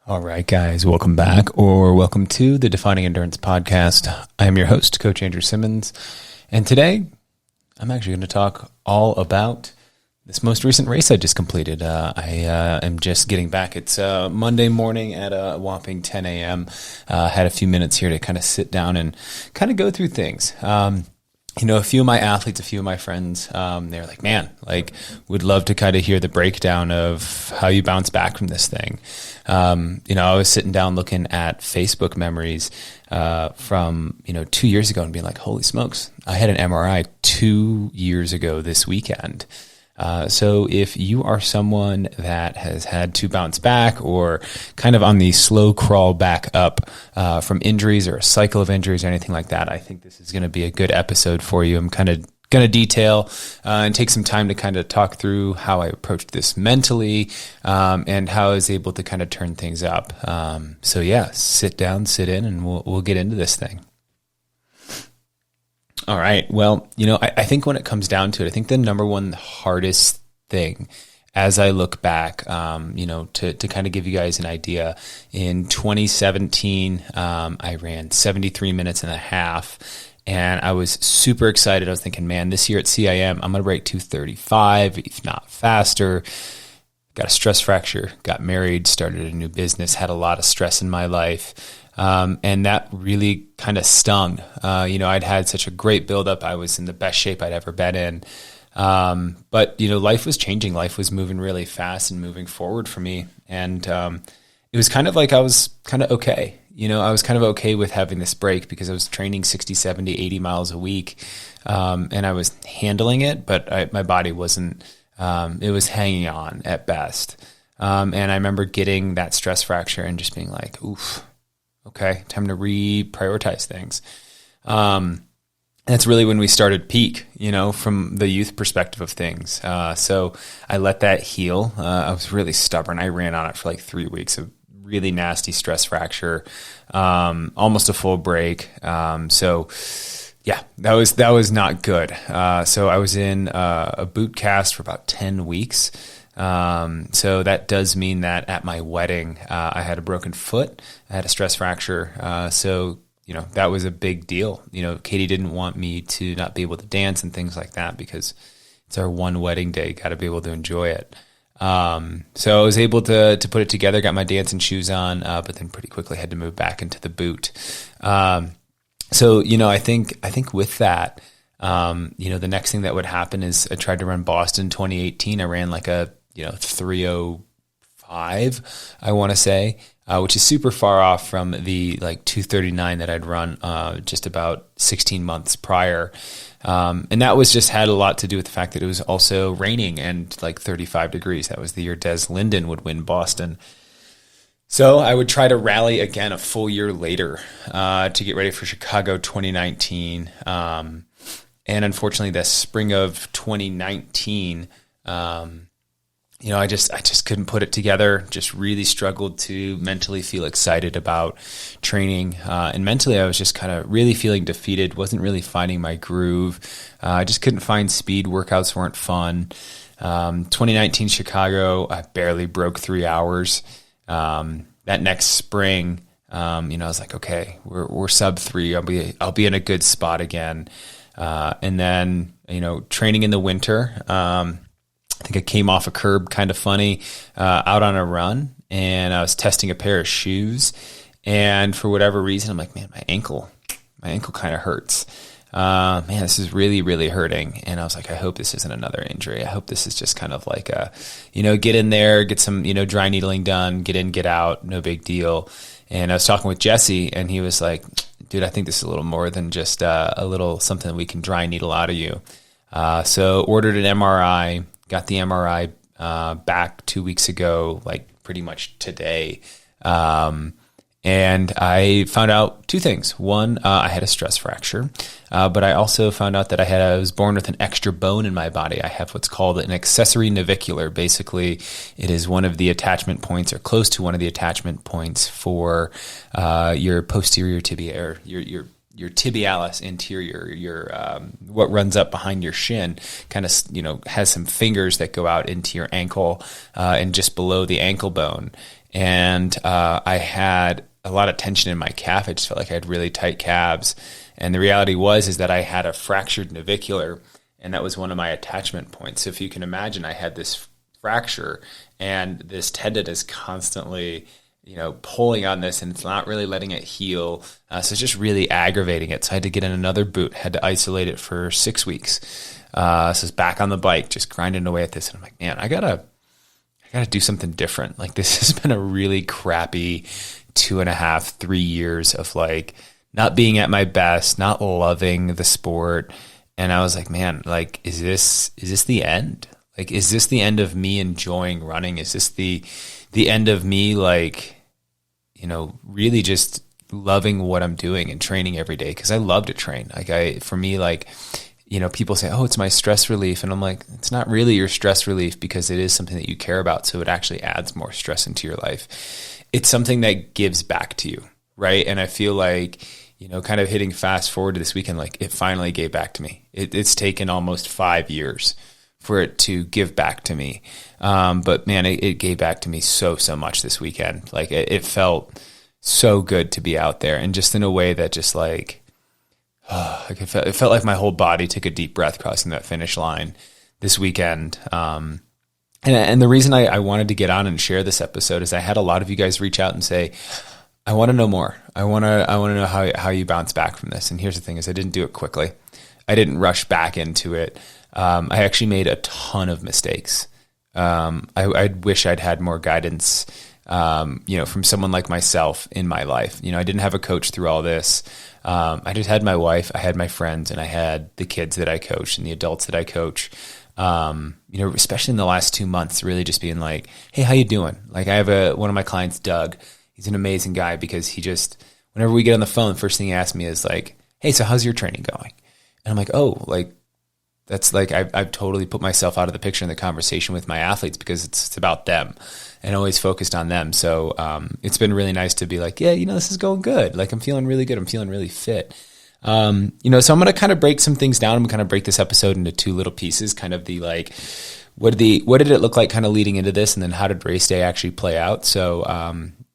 All right, guys, welcome back or welcome to the Defining Endurance podcast. I am your host, Coach Andrew Simmons, and today I'm actually going to talk all about this most recent race I just completed. I am just getting back. It's Monday morning at a whopping 10 a.m. Had a few minutes here to kind of sit down and kind of go through things. A few of my athletes, a few of my friends, they're like, man, would love to kind of hear the breakdown of how you bounce back from this thing. I was sitting down looking at Facebook memories from 2 years ago and being like, holy smokes, I had an MRI 2 years ago this weekend. So if you are someone that has had to bounce back or kind of on the slow crawl back up from injuries or a cycle of injuries or anything like that, I think this is going to be a good episode for you. I'm kind of going to detail and take some time to kind of talk through how I approached this mentally and how I was able to kind of turn things up. Sit down, sit in, and we'll get into this thing. All right. Well, I think when it comes down to it, I think the number one hardest thing as I look back, to kind of give you guys an idea, in 2017, I ran 73 minutes and a half, and I was super excited. I was thinking, man, this year at CIM, I'm going to break 235, if not faster. Got a stress fracture, got married, started a new business, had a lot of stress in my life. And that really kind of stung. I'd had such a great buildup. I was in the best shape I'd ever been in. But life was changing. Life was moving really fast and moving forward for me. And it was kind of like I was kind of okay. I was kind of okay with having this break because I was training 60, 70, 80 miles a week. And I was handling it, but my body wasn't, it was hanging on at best. And I remember getting that stress fracture and just being like, oof. Okay, time to reprioritize things. That's really when we started peak, from the youth perspective of things. So I let that heal. I was really stubborn. I ran on it for 3 weeks of really nasty stress fracture, almost a full break. That was not good. So I was in a boot cast for about 10 weeks. So that does mean that at my wedding, I had a broken foot, I had a stress fracture. That was a big deal. Katie didn't want me to not be able to dance and things like that because it's our one wedding day, got to be able to enjoy it. So I was able to put it together, got my dancing shoes on, but then pretty quickly had to move back into the boot. I think with that, the next thing that would happen is I tried to run Boston 2018. I ran a 3:05, I want to say, which is super far off from the 2:39 that I'd run just about 16 months prior. And that was just had a lot to do with the fact that it was also raining and 35 degrees. That was the year Des Linden would win Boston. So I would try to rally again a full year later to get ready for Chicago 2019. And unfortunately, the spring of 2019, I just couldn't put it together. Just really struggled to mentally feel excited about training. And mentally, I was just kind of really feeling defeated. Wasn't really finding my groove. I just couldn't find speed. Workouts weren't fun. 2019 Chicago, I barely broke 3 hours. That next spring, I was like, okay, we're sub 3. I'll be in a good spot again. And then, training in the winter, I think I came off a curb kind of funny, out on a run, and I was testing a pair of shoes. And for whatever reason, I'm like, man, my ankle kind of hurts. This is really, really hurting. And I was like, I hope this isn't another injury. I hope this is just kind of like get in there, get some, dry needling done, get in, get out, no big deal. And I was talking with Jesse, and he was like, dude, I think this is a little more than just a little something that we can dry needle out of you. So ordered an MRI, got the MRI back 2 weeks ago, pretty much today. And I found out two things. One, I had a stress fracture, but I also found out that I was born with an extra bone in my body. I have what's called an accessory navicular. Basically, it is one of the attachment points, or close to one of the attachment points for your posterior tibia, or your tibialis anterior, what runs up behind your shin, kind of, has some fingers that go out into your ankle and just below the ankle bone. And I had a lot of tension in my calf. I just felt like I had really tight calves. And the reality is that I had a fractured navicular, and that was one of my attachment points. So if you can imagine, I had this fracture, and this tendon is constantly pulling on this, and it's not really letting it heal. So it's just really aggravating it. So I had to get in another boot, had to isolate it for 6 weeks. So it's back on the bike, just grinding away at this. And I'm like, man, I gotta do something different. Like, this has been a really crappy 2.5, 3 years of like not being at my best, not loving the sport. And I was like, man, like, is this the end? Like, is this the end of me enjoying running? Is this the end of me, like, really just loving what I'm doing and training every day? Because I love to train. Like, for me, like, people say, oh, it's my stress relief. And I'm like, it's not really your stress relief, because it is something that you care about. So it actually adds more stress into your life. It's something that gives back to you, right? And I feel like, kind of hitting fast forward to this weekend, like, it finally gave back to me. It's taken almost 5 years for it to give back to me. But man, it gave back to me so much this weekend. Like, it felt so good to be out there, and just in a way that just like, it felt like my whole body took a deep breath crossing that finish line this weekend. And the reason I wanted to get on and share this episode is I had a lot of you guys reach out and say, I want to know more. I want to know how you bounce back from this. And here's the thing is, I didn't do it quickly. I didn't rush back into it. I actually made a ton of mistakes. I wish I'd had more guidance, from someone like myself in my life. I didn't have a coach through all this. I just had my wife, I had my friends, and I had the kids that I coach and the adults that I coach. Especially in the last 2 months, really just being like, hey, how you doing? Like, I have one of my clients, Doug. He's an amazing guy, because he just, whenever we get on the phone, the first thing he asks me is like, hey, so how's your training going? And I'm like, oh, like, that's like, I've totally put myself out of the picture in the conversation with my athletes, because it's about them and always focused on them. So it's been really nice to be like, yeah, this is going good. Like, I'm feeling really good. I'm feeling really fit. So I'm going to kind of break some things down. I'm going to kind of break this episode into 2 little pieces, kind of the like, what did it look like kind of leading into this, and then how did race day actually play out? So,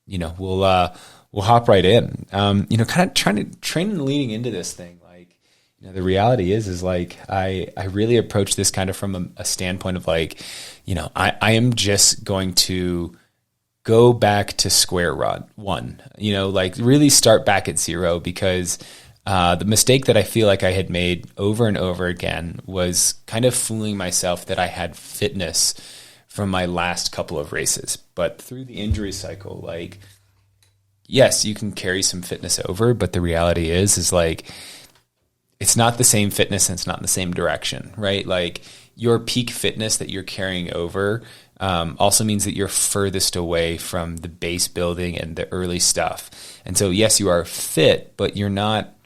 we'll hop right in. Kind of training leading into this thing. The reality is like, I really approach this kind of from a standpoint of like, I am just going to go back to square one, like really start back at zero, because the mistake that I feel like I had made over and over again was kind of fooling myself that I had fitness from my last couple of races. But through the injury cycle, like, yes, you can carry some fitness over, but the reality is like, it's not the same fitness, and it's not in the same direction, right? Like, your peak fitness that you're carrying over also means that you're furthest away from the base building and the early stuff. And so, yes, you are fit, but you're not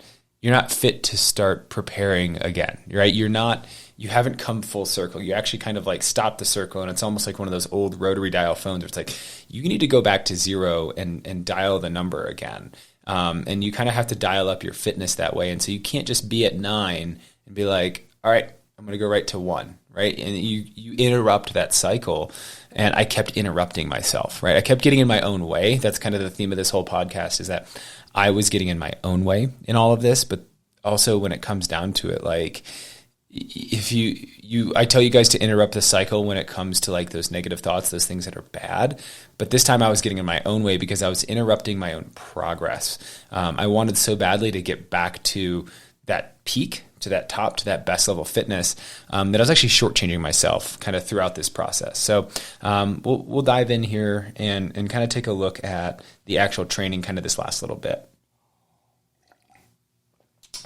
fit to start preparing again, right? You haven't come full circle. You actually kind of like stop the circle, and it's almost like one of those old rotary dial phones where it's like, you need to go back to zero and dial the number again. And you kind of have to dial up your fitness that way. And so you can't just be at 9 and be like, all right, I'm going to go right to 1, right? And you interrupt that cycle. And I kept interrupting myself, right? I kept getting in my own way. That's kind of the theme of this whole podcast, is that I was getting in my own way in all of this. But also, when it comes down to it, like, if I tell you guys to interrupt the cycle when it comes to like those negative thoughts, those things that are bad. But this time I was getting in my own way, because I was interrupting my own progress. I wanted so badly to get back to that peak, to that top, to that best level fitness, that I was actually shortchanging myself kind of throughout this process. So we'll dive in here and kind of take a look at the actual training, kind of this last little bit.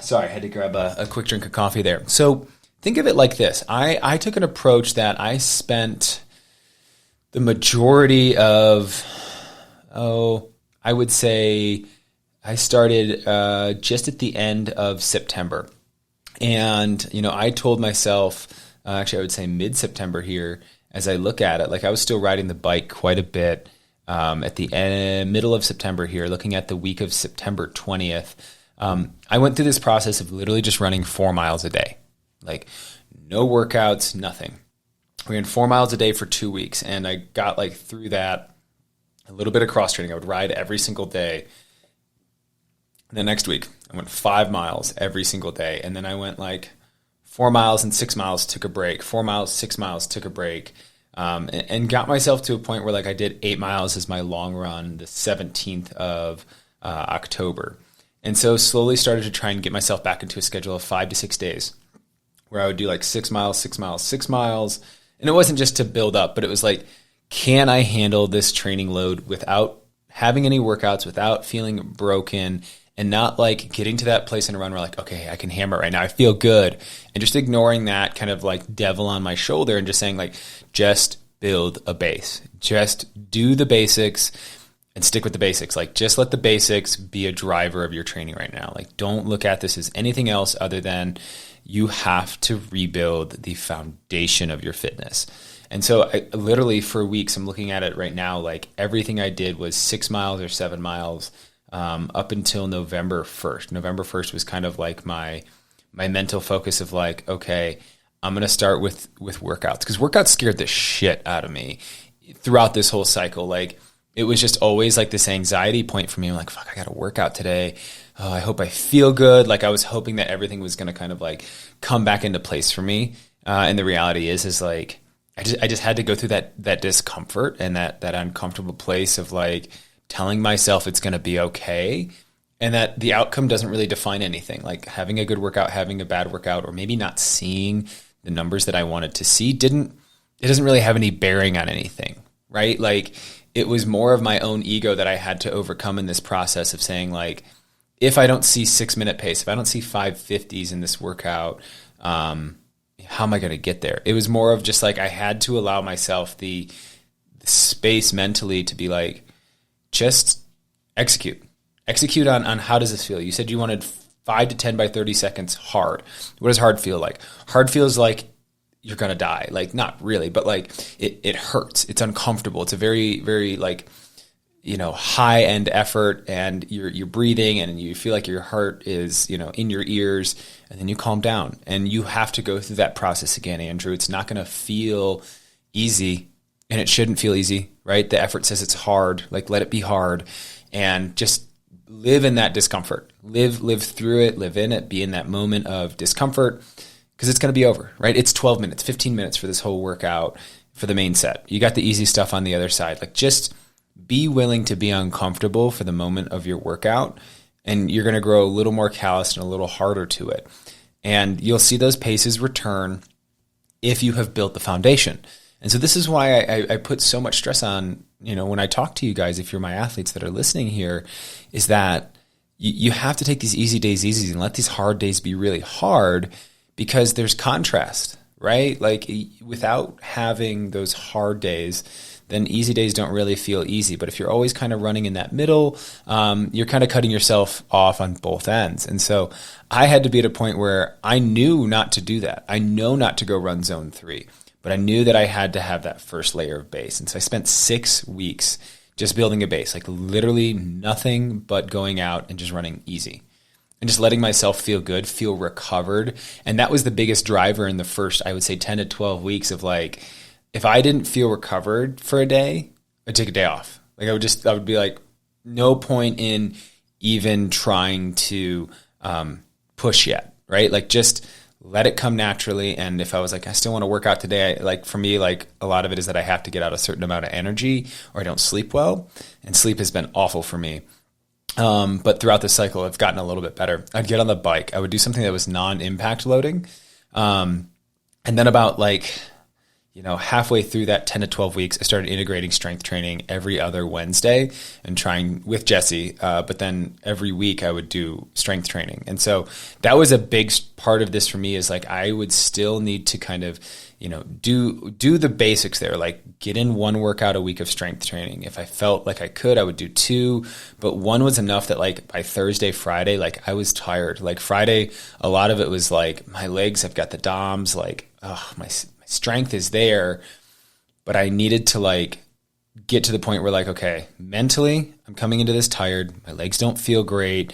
Sorry, I had to grab a quick drink of coffee there. So think of it like this. I took an approach that I spent the majority of, I would say I started just at the end of September. And, I told myself, actually I would say mid-September here, as I look at it, like I was still riding the bike quite a bit at the middle of September here, looking at the week of September 20th. I went through this process of literally just running 4 miles a day, like no workouts, nothing. We ran 4 miles a day for 2 weeks, and I got like through that, a little bit of cross training. I would ride every single day. The next week, I went 5 miles every single day, and then I went like 4 miles and 6 miles, took a break, 4 miles, 6 miles, took a break, and got myself to a point where like I did 8 miles as my long run the 17th of October. And so slowly started to try and get myself back into a schedule of 5 to 6 days where I would do like 6 miles, 6 miles, 6 miles. And it wasn't just to build up, but it was like, can I handle this training load without having any workouts, without feeling broken, and not like getting to that place in a run where like, okay, I can hammer it right now. I feel good. And just ignoring that kind of like devil on my shoulder and just saying like, just build a base. Just do the basics and stick with the basics. Like just let the basics be a driver of your training right now. Like don't look at this as anything else other than you have to rebuild the foundation of your fitness. And so I literally for weeks, I'm looking at it right now, like everything I did was 6 miles or 7 miles up until November 1st. November 1st was kind of like my mental focus of like, okay, I'm going to start with workouts, because workouts scared the shit out of me throughout this whole cycle. Like it was just always like this anxiety point for me. I'm like, fuck, I got to work out today. Oh, I hope I feel good. Like I was hoping that everything was going to kind of like come back into place for me. And the reality is like, I just had to go through that discomfort and that uncomfortable place of like telling myself it's going to be okay. And that the outcome doesn't really define anything. Like having a good workout, having a bad workout, or maybe not seeing the numbers that I wanted to see it doesn't really have any bearing on anything, right? Like it was more of my own ego that I had to overcome in this process of saying like, if I don't see 6-minute pace, if I don't see 5:50s in this workout, how am I going to get there? It was more of just like I had to allow myself the space mentally to be like, just execute on how does this feel? You said you wanted 5 to 10 by 30 seconds hard. What does hard feel like? Hard feels like you're going to die. Like not really, but like it hurts. It's uncomfortable. It's a very, very like, high end effort, and you're breathing and you feel like your heart is, in your ears, and then you calm down and you have to go through that process again, Andrew. It's not going to feel easy, and it shouldn't feel easy, right? The effort says it's hard, like let it be hard, and just live in that discomfort, live through it, live in it, be in that moment of discomfort, because it's going to be over, right? It's 12 minutes, 15 minutes for this whole workout for the main set. You got the easy stuff on the other side. Like just be willing to be uncomfortable for the moment of your workout, and you're going to grow a little more callous and a little harder to it. And you'll see those paces return if you have built the foundation. And so this is why I put so much stress on, when I talk to you guys, if you're my athletes that are listening here, is that you have to take these easy days easy and let these hard days be really hard, because there's contrast, right? Like without having those hard days, then easy days don't really feel easy. But if you're always kind of running in that middle, you're kind of cutting yourself off on both ends. And so I had to be at a point where I knew not to do that. I know not to go run zone 3, but I knew that I had to have that first layer of base. And so I spent 6 weeks just building a base, like literally nothing but going out and just running easy and just letting myself feel good, feel recovered. And that was the biggest driver in the first, I would say 10 to 12 weeks of like, if I didn't feel recovered for a day, I'd take a day off. Like I would be like, no point in even trying to push yet, right? Like just let it come naturally. And if I was like, I still want to work out today, for me, like a lot of it is that I have to get out a certain amount of energy or I don't sleep well. And sleep has been awful for me. But throughout the cycle, I've gotten a little bit better. I'd get on the bike. I would do something that was non-impact loading. And then about halfway through that 10 to 12 weeks, I started integrating strength training every other Wednesday and trying with Jesse. But then every week I would do strength training. And so that was a big part of this for me, is like, I would still need to kind of, do the basics there, like get in 1 workout a week of strength training. If I felt like I could, I would do 2, but 1 was enough that like by Thursday, Friday, like I was tired. Like Friday, a lot of it was like my legs, I've got the DOMs, like, my strength is there, but I needed to like get to the point where like, okay, mentally I'm coming into this tired. My legs don't feel great.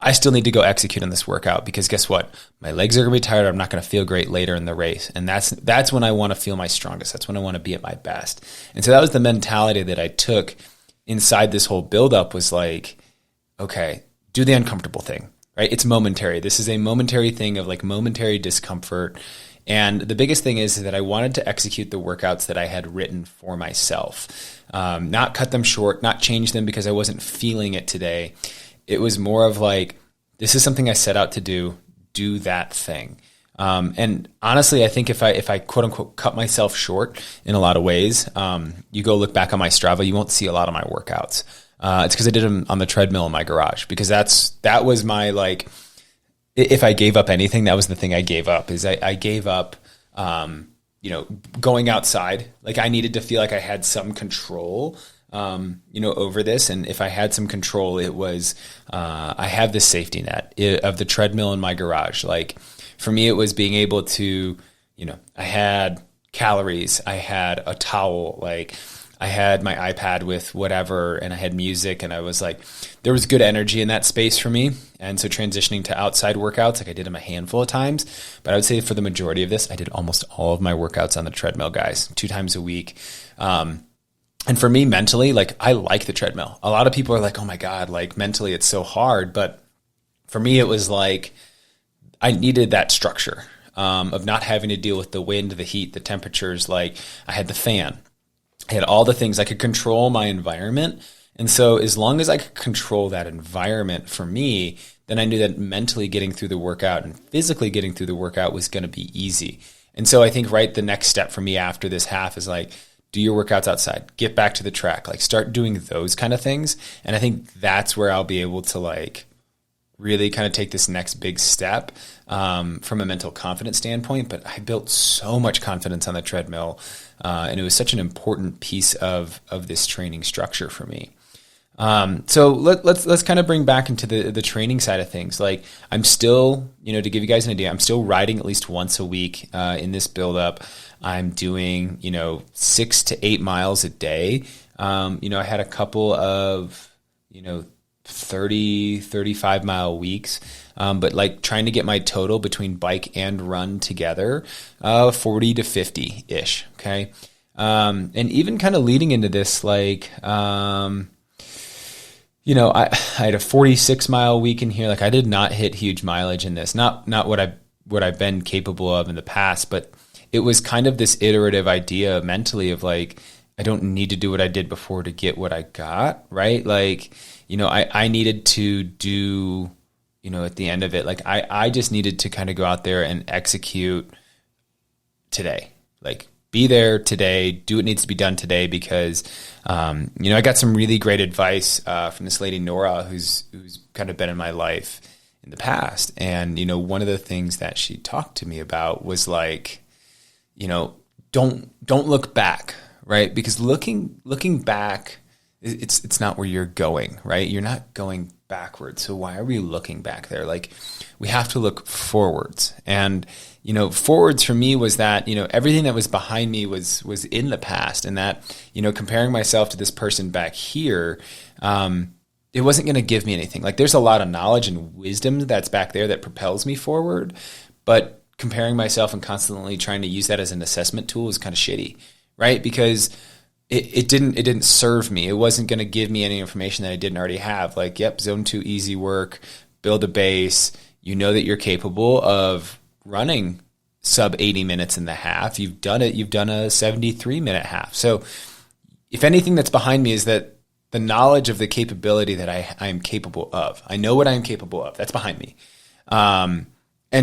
I still need to go execute on this workout because guess what? My legs are going to be tired. I'm not going to feel great later in the race. And that's when I want to feel my strongest. That's when I want to be at my best. And so that was the mentality that I took inside this whole buildup, was like, okay, do the uncomfortable thing, right? It's momentary. This is a momentary thing of like momentary discomfort. And the biggest thing is that I wanted to execute the workouts that I had written for myself, not cut them short, not change them because I wasn't feeling it today. It was more of like, this is something I set out to do that thing. And honestly, I think if I quote unquote cut myself short in a lot of ways, you go look back on my Strava, you won't see a lot of my workouts. It's because I did them on the treadmill in my garage, because that was my, like, if I gave up anything, that was the thing I gave up, is I gave up, going outside. Like, I needed to feel like I had some control, over this. And if I had some control, it was, I have this safety net of the treadmill in my garage. Like, for me, it was being able to, I had calories, I had a towel, like I had my iPad with whatever, and I had music, and I was like, there was good energy in that space for me. And so transitioning to outside workouts, like I did them a handful of times, but I would say for the majority of this, I did almost all of my workouts on the treadmill, guys, 2 times a week. And for me mentally, like, I like the treadmill. A lot of people are like, oh my God, like mentally it's so hard. But for me, it was like, I needed that structure of not having to deal with the wind, the heat, the temperatures. Like, I had the fan. I had all the things. I could control my environment. And so as long as I could control that environment for me, then I knew that mentally getting through the workout and physically getting through the workout was going to be easy. And so I think, right, the next step for me after this half is like, do your workouts outside, get back to the track, like start doing those kind of things. And I think that's where I'll be able to like really kind of take this next big step from a mental confidence standpoint. But I built so much confidence on the treadmill, and it was such an important piece of this training structure for me. So let's kind of bring back into the training side of things. Like, I'm still, to give you guys an idea, I'm still riding at least once a week in this buildup. I'm doing, 6 to 8 miles a day. I had a couple of, 30, 35 mile weeks. But like trying to get my total between bike and run together, 40 to 50 ish. Okay. And even kind of leading into this, like, I had a 46 mile week in here. Like, I did not hit huge mileage in this, not what I've been capable of in the past, but it was kind of this iterative idea mentally of like, I don't need to do what I did before to get what I got, right? Like, I needed to do, at the end of it, like I just needed to kind of go out there and execute today, like be there today, do what needs to be done today, because, I got some really great advice from this lady, Nora, who's kind of been in my life in the past. And, one of the things that she talked to me about was like, don't look back, right? Because looking back, it's not where you're going, right? You're not going backwards. So why are we looking back there? Like, we have to look forwards. And, forwards for me was that, everything that was behind me was in the past, and that, comparing myself to this person back here, it wasn't going to give me anything. Like, there's a lot of knowledge and wisdom that's back there that propels me forward, but comparing myself and constantly trying to use that as an assessment tool is kind of shitty, right? Because it didn't serve me. It wasn't going to give me any information that I didn't already have. Like, yep, zone 2 easy work, build a base. You know that you're capable of running sub 80 minutes in the half. You've done it. You've done a 73-minute half. So if anything that's behind me is that the knowledge of the capability that I am capable of. I know what I am capable of. That's behind me. And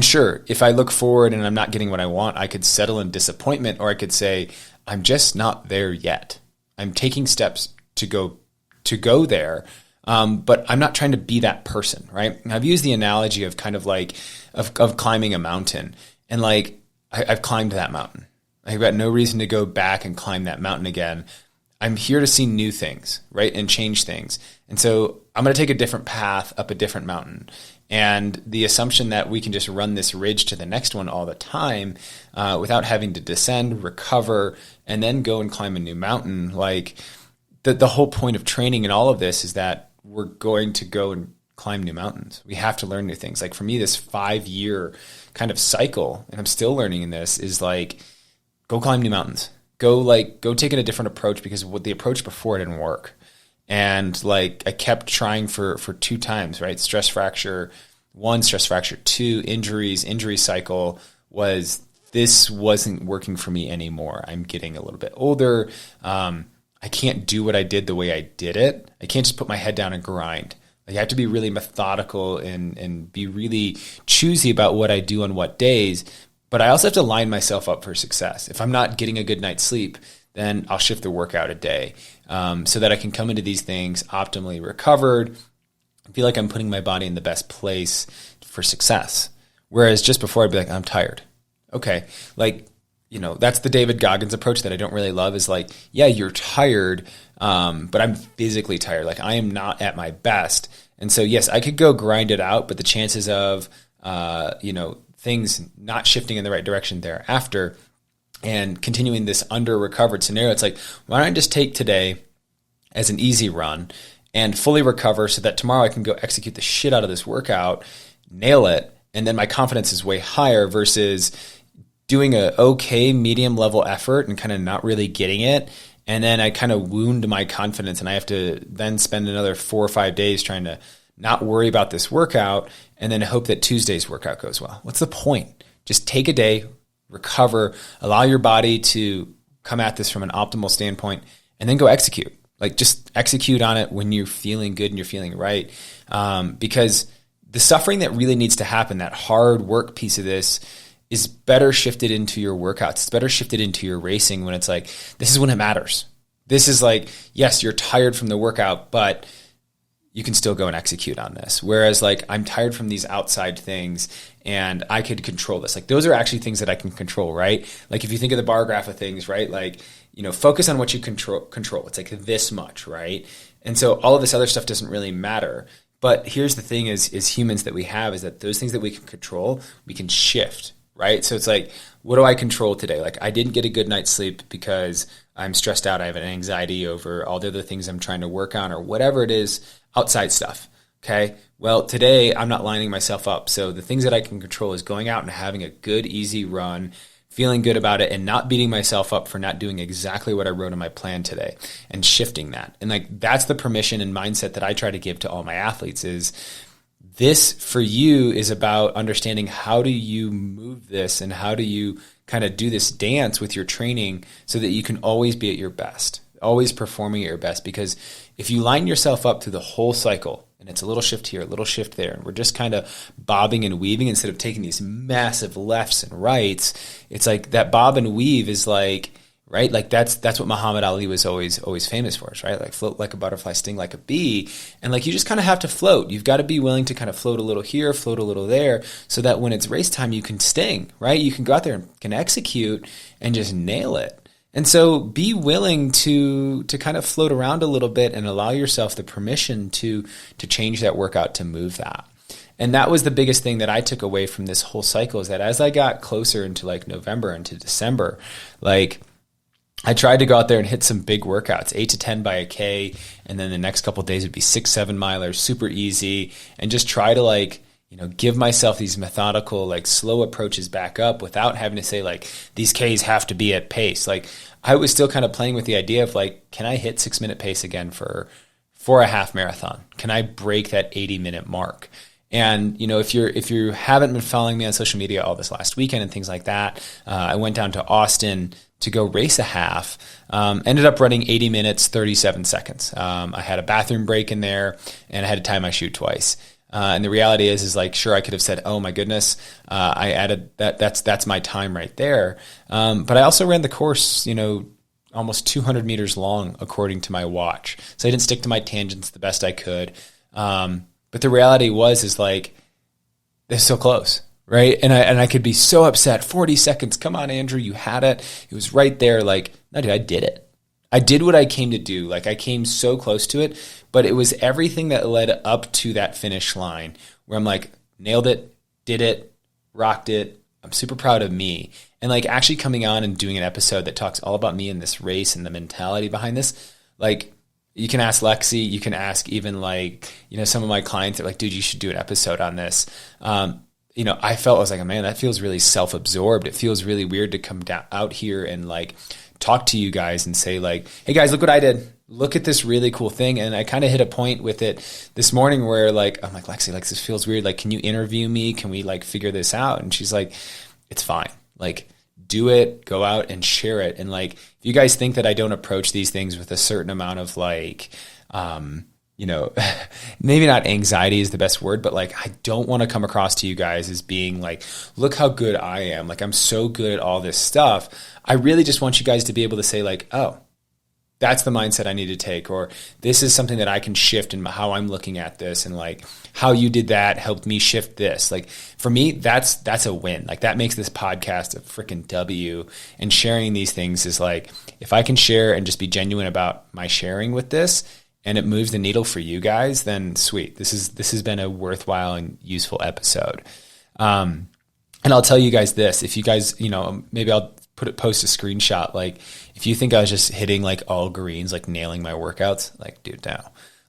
sure, if I look forward and I'm not getting what I want, I could settle in disappointment, or I could say, I'm just not there yet. I'm taking steps to go there, but I'm not trying to be that person, right? And I've used the analogy of kind of like of climbing a mountain, and like I've climbed that mountain. I've got no reason to go back and climb that mountain again. I'm here to see new things, right, and change things. And so I'm going to take a different path up a different mountain. And the assumption that we can just run this ridge to the next one all the time without having to descend, recover, and then go and climb a new mountain, like the whole point of training and all of this is that we're going to go and climb new mountains. We have to learn new things. Like for me, this 5-year kind of cycle, and I'm still learning in this, is like, go climb new mountains. Go taking a different approach, because what the approach before didn't work. And like I kept trying for 2 times, right? Stress fracture 1, stress fracture 2, injury cycle was, this wasn't working for me anymore. I'm getting a little bit older. I can't do what I did the way I did it. I can't just put my head down and grind. Like I have to be really methodical and be really choosy about what I do on what days. But I also have to line myself up for success. If I'm not getting a good night's sleep, then I'll shift the workout a day, so that I can come into these things optimally recovered. I feel like I'm putting my body in the best place for success. Whereas just before, I'd be like, I'm tired. Okay. Like, that's the David Goggins approach that I don't really love, is like, yeah, you're tired, but I'm physically tired. Like I am not at my best. And so, yes, I could go grind it out, but the chances of, things not shifting in the right direction thereafter and continuing this under recovered scenario, it's like, why don't I just take today as an easy run and fully recover so that tomorrow I can go execute the shit out of this workout, nail it, and then my confidence is way higher versus doing a okay medium level effort and kind of not really getting it. And then I kind of wound my confidence, and I have to then spend another 4 or 5 days trying to not worry about this workout and then hope that Tuesday's workout goes well. What's the point? Just take a day, recover, allow your body to come at this from an optimal standpoint, and then go execute. Like just execute on it when you're feeling good and you're feeling right. Because the suffering that really needs to happen, that hard work piece of this, is better shifted into your workouts. It's better shifted into your racing when it's like, this is when it matters. This is like, yes, you're tired from the workout, but you can still go and execute on this. Whereas like, I'm tired from these outside things and I could control this. Like those are actually things that I can control, right? Like if you think of the bar graph of things, right? Like, focus on what you control. It's like this much, right? And so all of this other stuff doesn't really matter. But here's the thing is humans that we have is that those things that we can control, we can shift, right? So it's like, what do I control today? Like I didn't get a good night's sleep because I'm stressed out. I have an anxiety over all the other things I'm trying to work on or whatever it is, outside stuff. Okay. Well, today I'm not lining myself up. So the things that I can control is going out and having a good, easy run, feeling good about it and not beating myself up for not doing exactly what I wrote in my plan today and shifting that. And like, that's the permission and mindset that I try to give to all my athletes is this for you is about understanding how do you move this and how do you kind of do this dance with your training so that you can always be at your best, always performing at your best. Because if you line yourself up through the whole cycle and it's a little shift here, a little shift there, and we're just kind of bobbing and weaving instead of taking these massive lefts and rights, it's like that bob and weave is like, right? Like that's what Muhammad Ali was always famous for, right? Like float like a butterfly, sting like a bee. And like, you just kind of have to float. You've got to be willing to kind of float a little here, float a little there, so that when it's race time, you can sting, right? You can go out there and can execute and just nail it. And so be willing to kind of float around a little bit and allow yourself the permission to change that workout, to move that. And that was the biggest thing that I took away from this whole cycle, is that as I got closer into like November, into December, like I tried to go out there and hit some big workouts, 8 to 10 by a K. And then the next couple of days would be 6-7 milers, super easy, and just try to like, give myself these methodical, like slow approaches back up without having to say like, these Ks have to be at pace. Like I was still kind of playing with the idea of like, can I hit 6-minute pace again for a half marathon? Can I break that 80-minute mark? And, if you haven't been following me on social media all this last weekend and things like that, I went down to Austin to go race a half, ended up running 80 minutes, 37 seconds. I had a bathroom break in there and I had to tie my shoe twice. And the reality is like, sure, I could have said, oh my goodness, I added that's my time right there. But I also ran the course, almost 200 meters long according to my watch. So I didn't stick to my tangents the best I could. But the reality is like, they're so close, right? And I could be so upset. 40 seconds. Come on, Andrew, you had it. It was right there. Like, no, dude, I did it. I did what I came to do. Like I came so close to it, but it was everything that led up to that finish line where I'm like, nailed it, did it, rocked it. I'm super proud of me. And like actually coming on and doing an episode that talks all about me in this race and the mentality behind this, like, You can ask Lexi, you can ask even like, some of my clients are like, dude, you should do an episode on this. I felt, I was like, man, that feels really self-absorbed. It feels really weird to come down out here and like talk to you guys and say like, hey guys, look what I did. Look at this really cool thing. And I kind of hit a point with it this morning where like, I'm like, Lexi, like this feels weird. Like, can you interview me? Can we like figure this out? And she's like, it's fine. Like, do it, go out and share it. And like, if you guys think that I don't approach these things with a certain amount of like, maybe not anxiety is the best word, but like, I don't want to come across to you guys as being like, look how good I am. Like, I'm so good at all this stuff. I really just want you guys to be able to say like, oh, that's the mindset I need to take, or this is something that I can shift in how I'm looking at this, and like how you did that helped me shift this. Like for me, that's a win. Like that makes this podcast a freaking W. And sharing these things is like, if I can share and just be genuine about my sharing with this, and it moves the needle for you guys, then sweet. This has been a worthwhile and useful episode. And I'll tell you guys this: if you guys, maybe I'll post a screenshot. Like if you think I was just hitting like all greens, like nailing my workouts, like dude, no.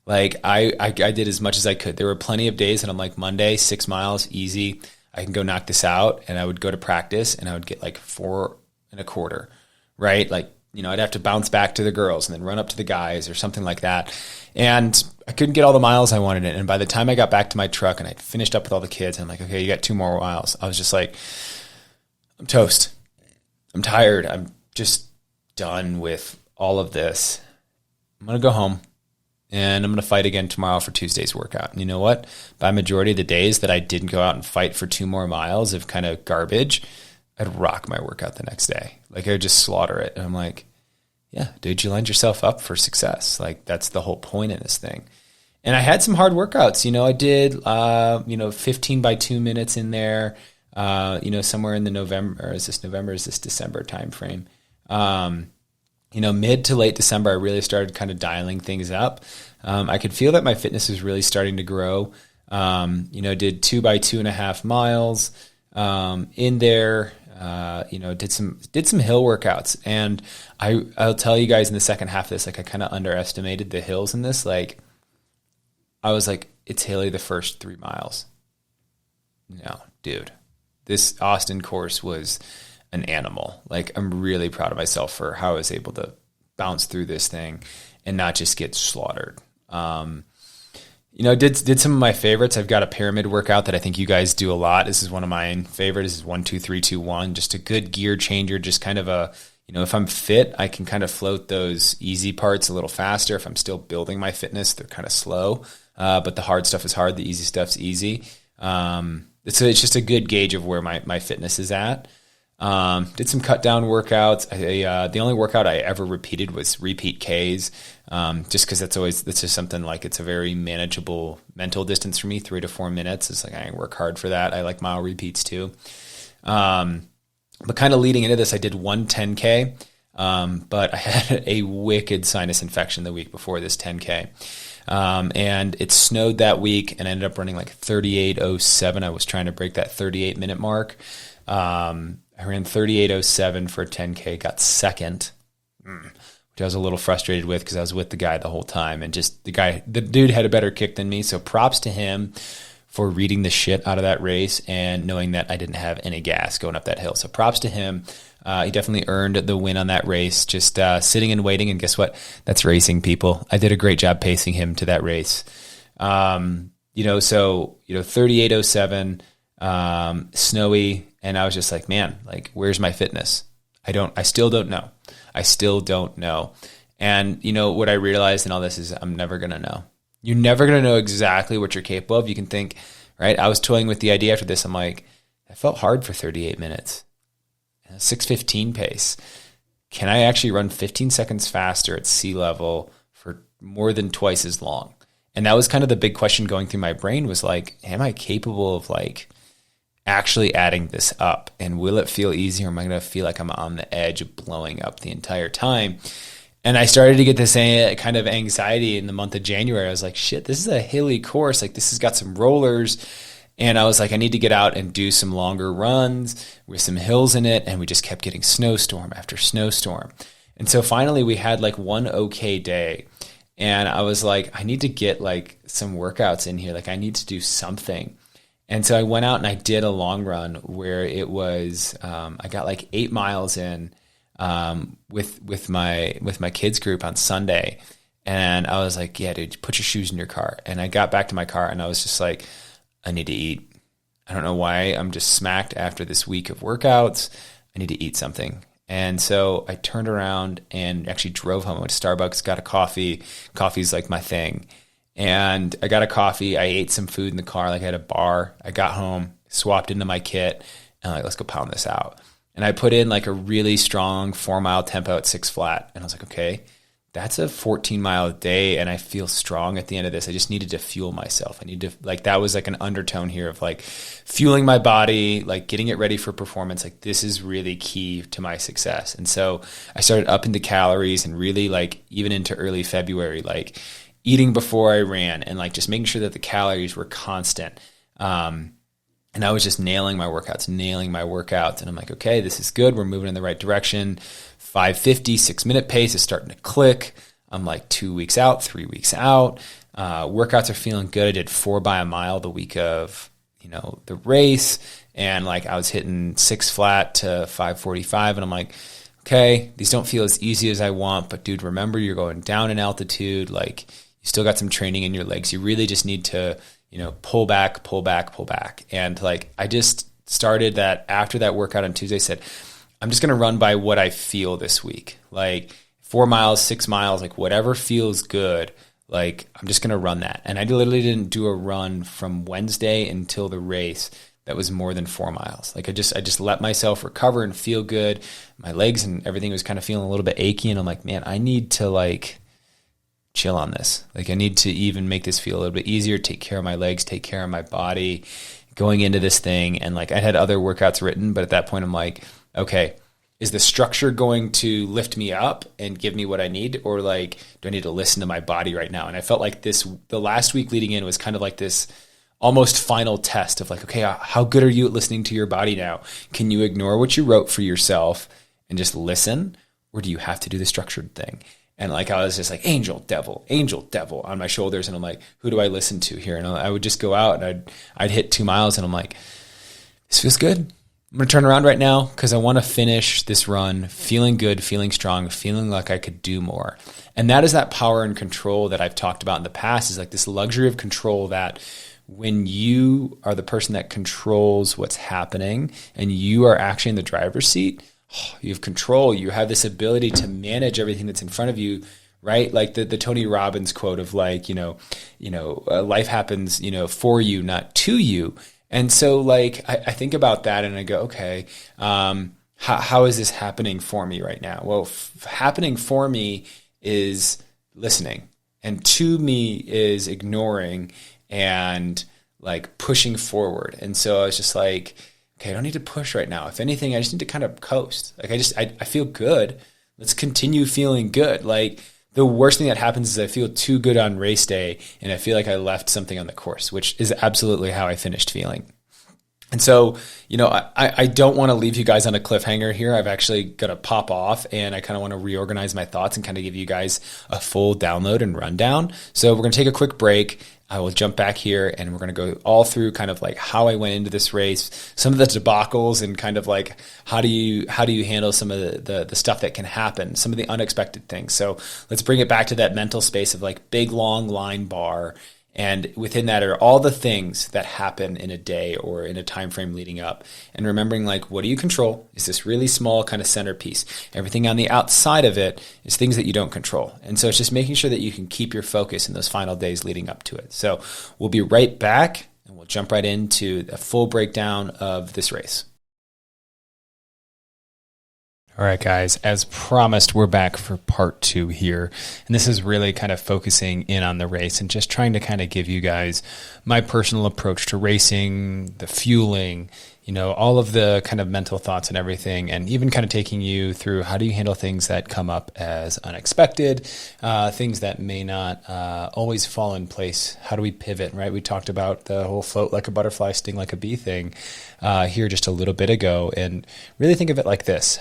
Like I did as much as I could. There were plenty of days that I'm like, Monday, 6 miles, easy. I can go knock this out. And I would go to practice and I would get like 4.25, right? Like, I'd have to bounce back to the girls and then run up to the guys or something like that. And I couldn't get all the miles I wanted in. And by the time I got back to my truck and I'd finished up with all the kids, I'm like, okay, you got 2 more miles. I was just like, I'm toast. I'm tired. I'm just done with all of this. I'm going to go home and I'm going to fight again tomorrow for Tuesday's workout. And you know what? By majority of the days that I didn't go out and fight for 2 more miles of kind of garbage, I'd rock my workout the next day. Like I would just slaughter it. And I'm like, yeah, dude, you lined yourself up for success. Like that's the whole point in this thing. And I had some hard workouts. I did, 15 by 2 minutes in there. Somewhere in the November, is this December timeframe? Mid to late December, I really started kind of dialing things up. I could feel that my fitness was really starting to grow. Did 2 by 2.5 miles, in there, did some hill workouts. And I'll tell you guys in the second half of this, like I kind of underestimated the hills in this. Like I was like, it's hilly the first 3 miles. No, dude. This Austin course was an animal. Like I'm really proud of myself for how I was able to bounce through this thing and not just get slaughtered. Did some of my favorites. I've got a pyramid workout that I think you guys do a lot. This is one of my favorites. This is 1, 2, 3, 2, 1. Just a good gear changer. Just kind of a, if I'm fit, I can kind of float those easy parts a little faster. If I'm still building my fitness, they're kind of slow. But the hard stuff is hard. The easy stuff's easy. So it's just a good gauge of where my fitness is at. Did some cut down workouts. The only workout I ever repeated was repeat Ks, just because that's just something like it's a very manageable mental distance for me. 3 to 4 minutes. It's like I work hard for that. I like mile repeats too. But kind of leading into this, I did 1 10K, but I had a wicked sinus infection the week before this 10K. And it snowed that week and I ended up running like 38:07. I was trying to break that 38-minute mark. I ran 38:07 for a 10K, got second, which I was a little frustrated with because I was with the guy the whole time. And just the dude had a better kick than me. So props to him for reading the shit out of that race and knowing that I didn't have any gas going up that hill. So props to him. He definitely earned the win on that race, just sitting and waiting. And guess what? That's racing, people. I did a great job pacing him to that race. 38:07, snowy. And I was just like, man, like, where's my fitness? I still don't know. And what I realized in all this is I'm never going to know. You're never going to know exactly what you're capable of. You can think, right? I was toying with the idea after this. I'm like, I felt hard for 38 minutes. 6:15 pace. Can I actually run 15 seconds faster at sea level for more than twice as long? And that was kind of the big question going through my brain was like, am I capable of like actually adding this up? And will it feel easy, or am I going to feel like I'm on the edge of blowing up the entire time? And I started to get this kind of anxiety in the month of January. I was like, shit, this is a hilly course. Like, this has got some rollers. And I was like, I need to get out and do some longer runs with some hills in it. And we just kept getting snowstorm after snowstorm. And so finally we had like one okay day. And I was like, I need to get like some workouts in here. Like I need to do something. And so I went out and I did a long run where it was, I got like 8 miles in, with my kids group on Sunday. And I was like, yeah, dude, put your shoes in your car. And I got back to my car and I was just like, I need to eat. I don't know why I'm just smacked after this week of workouts. I need to eat something. And so I turned around and actually drove home. I went to Starbucks, got a coffee. Coffee's like my thing. And I got a coffee. I ate some food in the car. Like I had a bar. I got home, swapped into my kit, and like, let's go pound this out. And I put in like a really strong 4-mile tempo at 6 flat. And I was like, okay, that's a 14-mile day. And I feel strong at the end of this. I just needed to fuel myself. I need to, like, that was like an undertone here of like fueling my body, like getting it ready for performance. Like this is really key to my success. And so I started upping the calories and really like even into early February, like eating before I ran and like just making sure that the calories were constant. And I was just nailing my workouts. And I'm like, okay, this is good. We're moving in the right direction. 5:50, 6-minute pace is starting to click. I'm like 2 weeks out, 3 weeks out. Workouts are feeling good. I did 4 by a mile the week of, the race. And like I was hitting 6 flat to 5:45. And I'm like, okay, these don't feel as easy as I want. But dude, remember you're going down in altitude. Like you still got some training in your legs. You really just need to, pull back. And like, I just started that after that workout on Tuesday, said, I'm just going to run by what I feel this week. Like 4 miles, 6 miles, like whatever feels good. Like I'm just going to run that. And I literally didn't do a run from Wednesday until the race that was more than 4 miles. Like I just let myself recover and feel good. My legs and everything was kind of feeling a little bit achy. And I'm like, man, I need to like chill on this. Like I need to even make this feel a little bit easier, take care of my legs, take care of my body going into this thing. And like I had other workouts written, but at that point I'm like, okay, is the structure going to lift me up and give me what I need? Or like, do I need to listen to my body right now? And I felt like the last week leading in was kind of like this almost final test of like, okay, how good are you at listening to your body now? Can you ignore what you wrote for yourself and just listen? Or do you have to do the structured thing? And like, I was just like, angel, devil on my shoulders. And I'm like, who do I listen to here? And I would just go out and I'd hit 2 miles and I'm like, this feels good. I'm going to turn around right now because I want to finish this run feeling good, feeling strong, feeling like I could do more. And that is that power and control that I've talked about in the past, is like this luxury of control that when you are the person that controls what's happening and you are actually in the driver's seat, you have control. You have this ability to manage everything that's in front of you, right? Like the Tony Robbins quote of like, life happens, for you, not to you. And so like, I think about that and I go, okay, how is this happening for me right now? Well, happening for me is listening, and to me is ignoring and like pushing forward. And so I was just like, okay, I don't need to push right now. If anything, I just need to kind of coast. Like I feel good. Let's continue feeling good. Like the worst thing that happens is I feel too good on race day and I feel like I left something on the course, which is absolutely how I finished feeling. And so, I don't want to leave you guys on a cliffhanger here. I've actually got to pop off and I kind of want to reorganize my thoughts and kind of give you guys a full download and rundown. So we're going to take a quick break. I will jump back here and we're going to go all through kind of like how I went into this race, some of the debacles, and kind of like how do you handle some of the stuff that can happen, some of the unexpected things. So let's bring it back to that mental space of like big, long line bar. And within that are all the things that happen in a day or in a time frame leading up. And remembering like, what do you control? Is this really small kind of centerpiece? Everything on the outside of it is things that you don't control. And so it's just making sure that you can keep your focus in those final days leading up to it. So we'll be right back and we'll jump right into a full breakdown of this race. All right, guys, as promised, we're back for part 2 here. And this is really kind of focusing in on the race and just trying to kind of give you guys my personal approach to racing, the fueling, all of the kind of mental thoughts and everything, and even kind of taking you through how do you handle things that come up as unexpected, things that may not always fall in place. How do we pivot, right? We talked about the whole float like a butterfly, sting like a bee thing here just a little bit ago, and really think of it like this.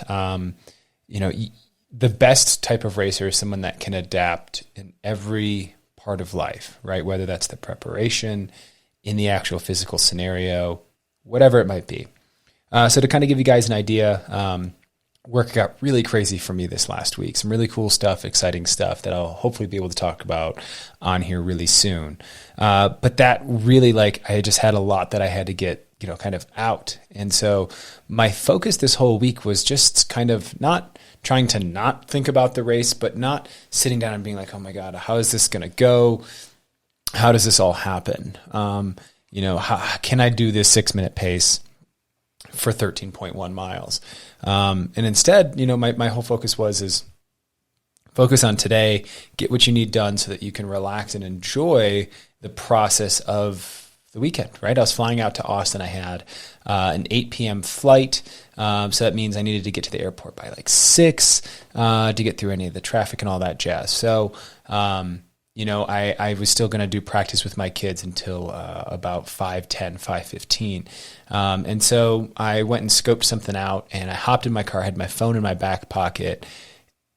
the best type of racer is someone that can adapt in every part of life, right? Whether that's the preparation, in the actual physical scenario, whatever it might be. So to kind of give you guys an idea, work got really crazy for me this last week. Some really cool stuff, exciting stuff that I'll hopefully be able to talk about on here really soon. But that really, I just had a lot that I had to get, kind of out. And so my focus this whole week was just kind of not trying to not think about the race, but not sitting down and being like, oh my God, how is this going to go? How does this all happen? How can I do this 6-minute pace for 13.1 miles? And instead, my whole focus is focus on today, get what you need done so that you can relax and enjoy the process of the weekend, right? I was flying out to Austin. I had an 8 p.m. flight. So that means I needed to get to the airport by 6 to get through any of the traffic and all that jazz. So, I was still going to do practice with my kids until about 5:10, 5:15. And so I went and scoped something out, and I hopped in my car, had my phone in my back pocket,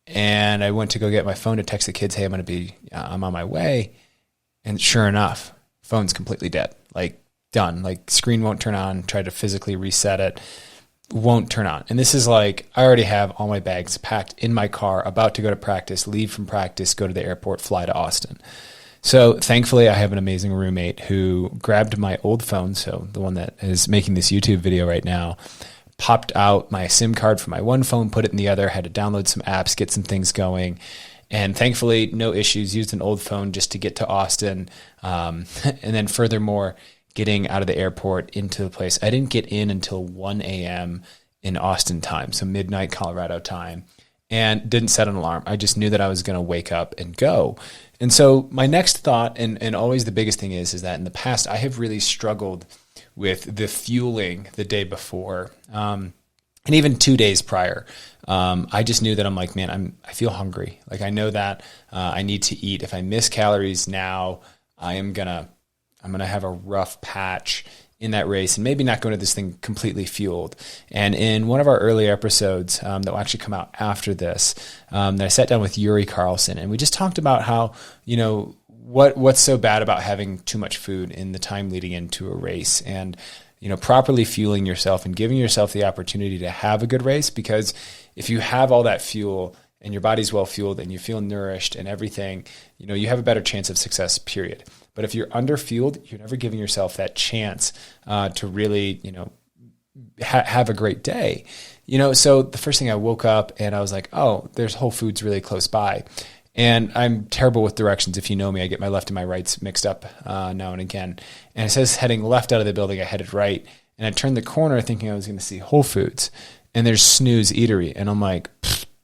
and I went to go get my phone to text the kids, hey, I'm on my way. And sure enough, phone's completely dead, done. Screen won't turn on, tried to physically reset it, won't turn on. And this is I already have all my bags packed in my car, about to go to practice, leave from practice, go to the airport, fly to Austin. So thankfully I have an amazing roommate who grabbed my old phone, so the one that is making this YouTube video right now, popped out my SIM card from my one phone, put it in the other, had to download some apps, get some things going. And thankfully, no issues, used an old phone just to get to Austin. And then furthermore, getting out of the airport into the place. I didn't get in until 1 a.m. in Austin time, so midnight Colorado time, and didn't set an alarm. I just knew that I was going to wake up and go. And so my next thought, and always the biggest thing is that in the past, I have really struggled with the fueling the day before, and even 2 days prior. I just knew that I'm I feel hungry. I know that I need to eat. If I miss calories now, I'm gonna have a rough patch in that race and maybe not go into this thing completely fueled. And in one of our earlier episodes that will actually come out after this, that I sat down with Yuri Carlson, and we just talked about how, what's so bad about having too much food in the time leading into a race, and properly fueling yourself and giving yourself the opportunity to have a good race. Because if you have all that fuel and your body's well fueled and you feel nourished and everything, you have a better chance of success, period. But if you're underfueled, you're never giving yourself that chance to really, have a great day. So the first thing, I woke up and I was like, oh, there's Whole Foods really close by. And I'm terrible with directions. If you know me, I get my left and my rights mixed up now and again. And it says heading left out of the building, I headed right. And I turned the corner thinking I was going to see Whole Foods. And there's Snooze Eatery. And I'm like,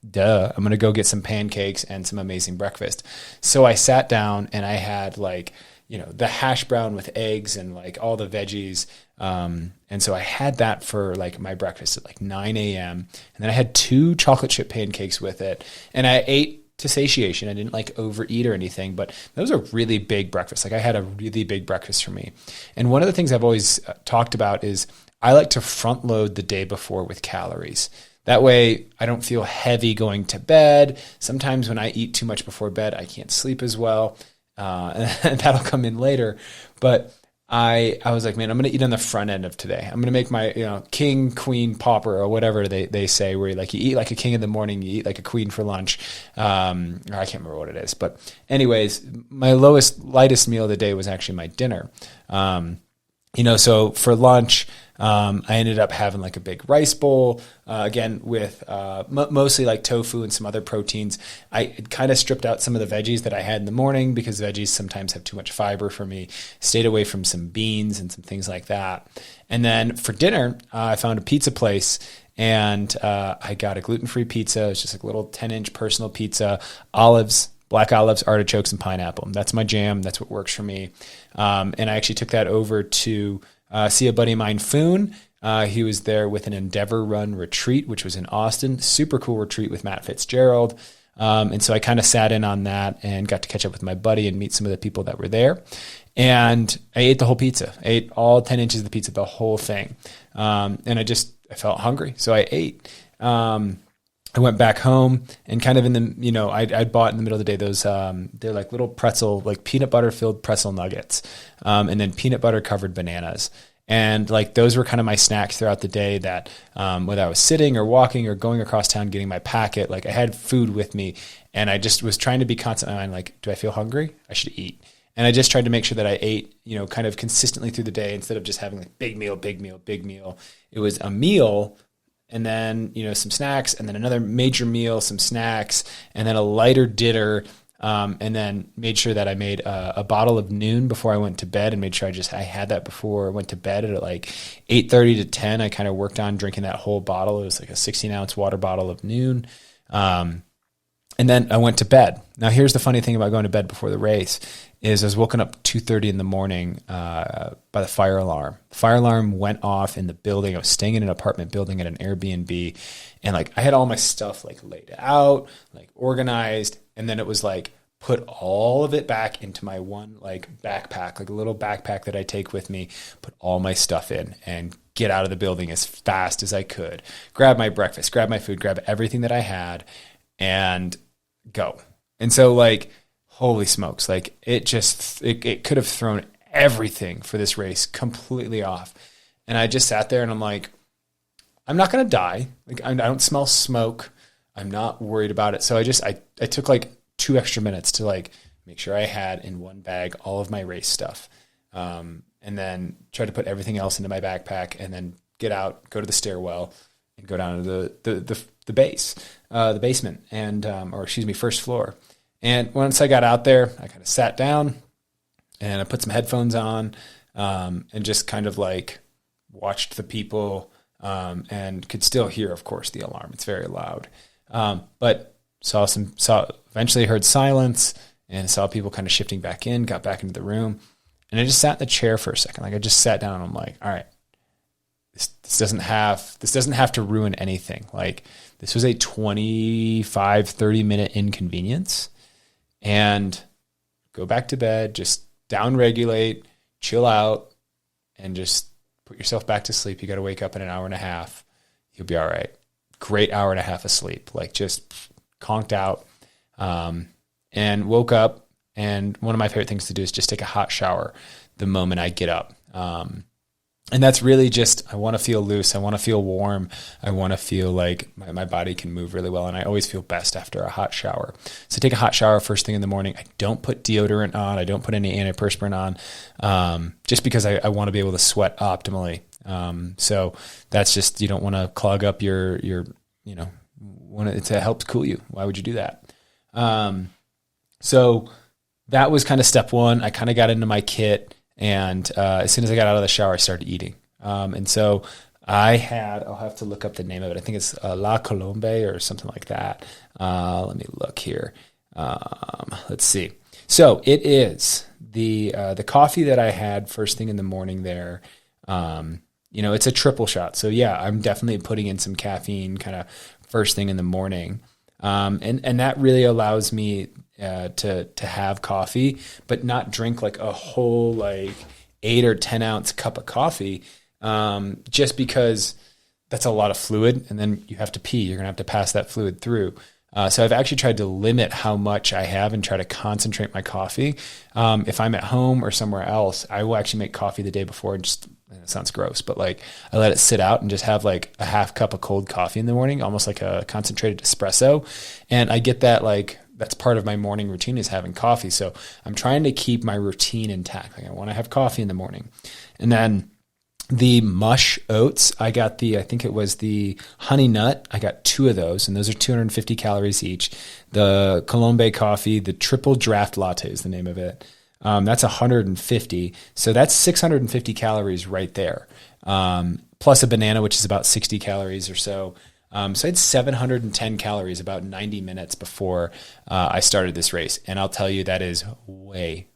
duh, I'm going to go get some pancakes and some amazing breakfast. So I sat down and I had the hash brown with eggs and all the veggies. And so I had that for my breakfast at 9 a.m. And then I had 2 chocolate chip pancakes with it. And I ate to satiation. I didn't overeat or anything, but that was a really big breakfast. I had a really big breakfast for me. And one of the things I've always talked about is I like to front load the day before with calories. That way I don't feel heavy going to bed. Sometimes when I eat too much before bed, I can't sleep as well. And that'll come in later. But I was like, man, I'm going to eat on the front end of today. I'm going to make my, king, queen, pauper, or whatever they say, where you eat like a king in the morning, you eat like a queen for lunch. Or I can't remember what it is. But anyways, my lightest meal of the day was actually my dinner. So for lunch, I ended up having a big rice bowl, again, with mostly tofu and some other proteins. I kind of stripped out some of the veggies that I had in the morning because veggies sometimes have too much fiber for me. Stayed away from some beans and some things like that. And then for dinner, I found a pizza place, and I got a gluten-free pizza. It's just a little 10-inch personal pizza, olives, black olives, artichokes, and pineapple. That's my jam. That's what works for me. And I actually took that over to see a buddy of mine, Foon. He was there with an Endeavor Run retreat, which was in Austin. Super cool retreat with Matt Fitzgerald. And so I kind of sat in on that and got to catch up with my buddy and meet some of the people that were there. And I ate the whole pizza. I ate all 10 inches of the pizza, the whole thing. And I felt hungry, so I ate. I I went back home and kind of in the, I bought in the middle of the day those, they're like little pretzel, like peanut butter filled pretzel nuggets, and then peanut butter covered bananas. And like those were kind of my snacks throughout the day that whether I was sitting or walking or going across town getting my packet, like I had food with me and I just was trying to be constantly on like, do I feel hungry? I should eat. And I just tried to make sure that I ate, kind of consistently through the day instead of just having like big meal, big meal, big meal. It was a meal and then, some snacks and then another major meal, some snacks, and then a lighter dinner. And then made sure that I made a bottle of Noon before I went to bed and made sure I had that before I went to bed at like 8:30 to 10. I kind of worked on drinking that whole bottle. It was like a 16-ounce water bottle of Noon. And then I went to bed. Now, here's the funny thing about going to bed before the race is I was woken up 2:30 in the morning by the fire alarm. The fire alarm went off in the building. I was staying in an apartment building at an Airbnb. And like I had all my stuff like laid out, like organized. And then it was like, put all of it back into my one like backpack, like a little backpack that I take with me, put all my stuff in and get out of the building as fast as I could, grab my breakfast, grab my food, grab everything that I had and go. And so like, holy smokes, like it could have thrown everything for this race completely off. And I just sat there and I'm like, I'm not going to die. Like I don't smell smoke. I'm not worried about it. So I took like 2 extra minutes to like make sure I had in one bag all of my race stuff. And then try to put everything else into my backpack and then get out, go to the stairwell and go down to the basement and, first floor. And once I got out there, I kind of sat down and I put some headphones on, and just kind of like watched the people, and could still hear, of course, the alarm. It's very loud. But eventually heard silence and saw people kind of shifting back in, got back into the room. And I just sat in the chair for a second. Like I just sat down and I'm like, all right, this doesn't have to ruin anything. Like this was a 25, 30 minute inconvenience and go back to bed, just down regulate, chill out and just put yourself back to sleep. You got to wake up in an hour and a half. You'll be all right. Great hour and a half of sleep. Like just conked out, and woke up. And one of my favorite things to do is just take a hot shower the moment I get up. And that's really just, I want to feel loose. I want to feel warm. I want to feel like my body can move really well. And I always feel best after a hot shower. So take a hot shower first thing in the morning. I don't put deodorant on. I don't put any antiperspirant on, just because I want to be able to sweat optimally. So that's just, you don't want to clog up your it helps cool you. Why would you do that? So that was kind of step one. I kind of got into my kit. And as soon as I got out of the shower, I started eating. And so I'll have to look up the name of it. I think it's La Colombe or something like that. Let me look here. Let's see. So it is the coffee that I had first thing in the morning there. It's a triple shot. So yeah, I'm definitely putting in some caffeine kind of first thing in the morning. And that really allows me to have coffee, but not drink like a whole like 8 or 10 ounce cup of coffee, just because that's a lot of fluid, and then you have to pee. You're gonna have to pass that fluid through. So I've actually tried to limit how much I have and try to concentrate my coffee. If I'm at home or somewhere else, I will actually make coffee the day before and just, it sounds gross, but like I let it sit out and just have like a half cup of cold coffee in the morning, almost like a concentrated espresso. And I get that, like, that's part of my morning routine is having coffee. So I'm trying to keep my routine intact. Like I want to have coffee in the morning. And then the mush oats, I think it was the honey nut. I got 2 of those, and those are 250 calories each. The Colombe coffee, the triple draft latte is the name of it. That's 150. So that's 650 calories right there. Plus a banana, which is about 60 calories or so. So I had 710 calories about 90 minutes before I started this race. And I'll tell you, that is way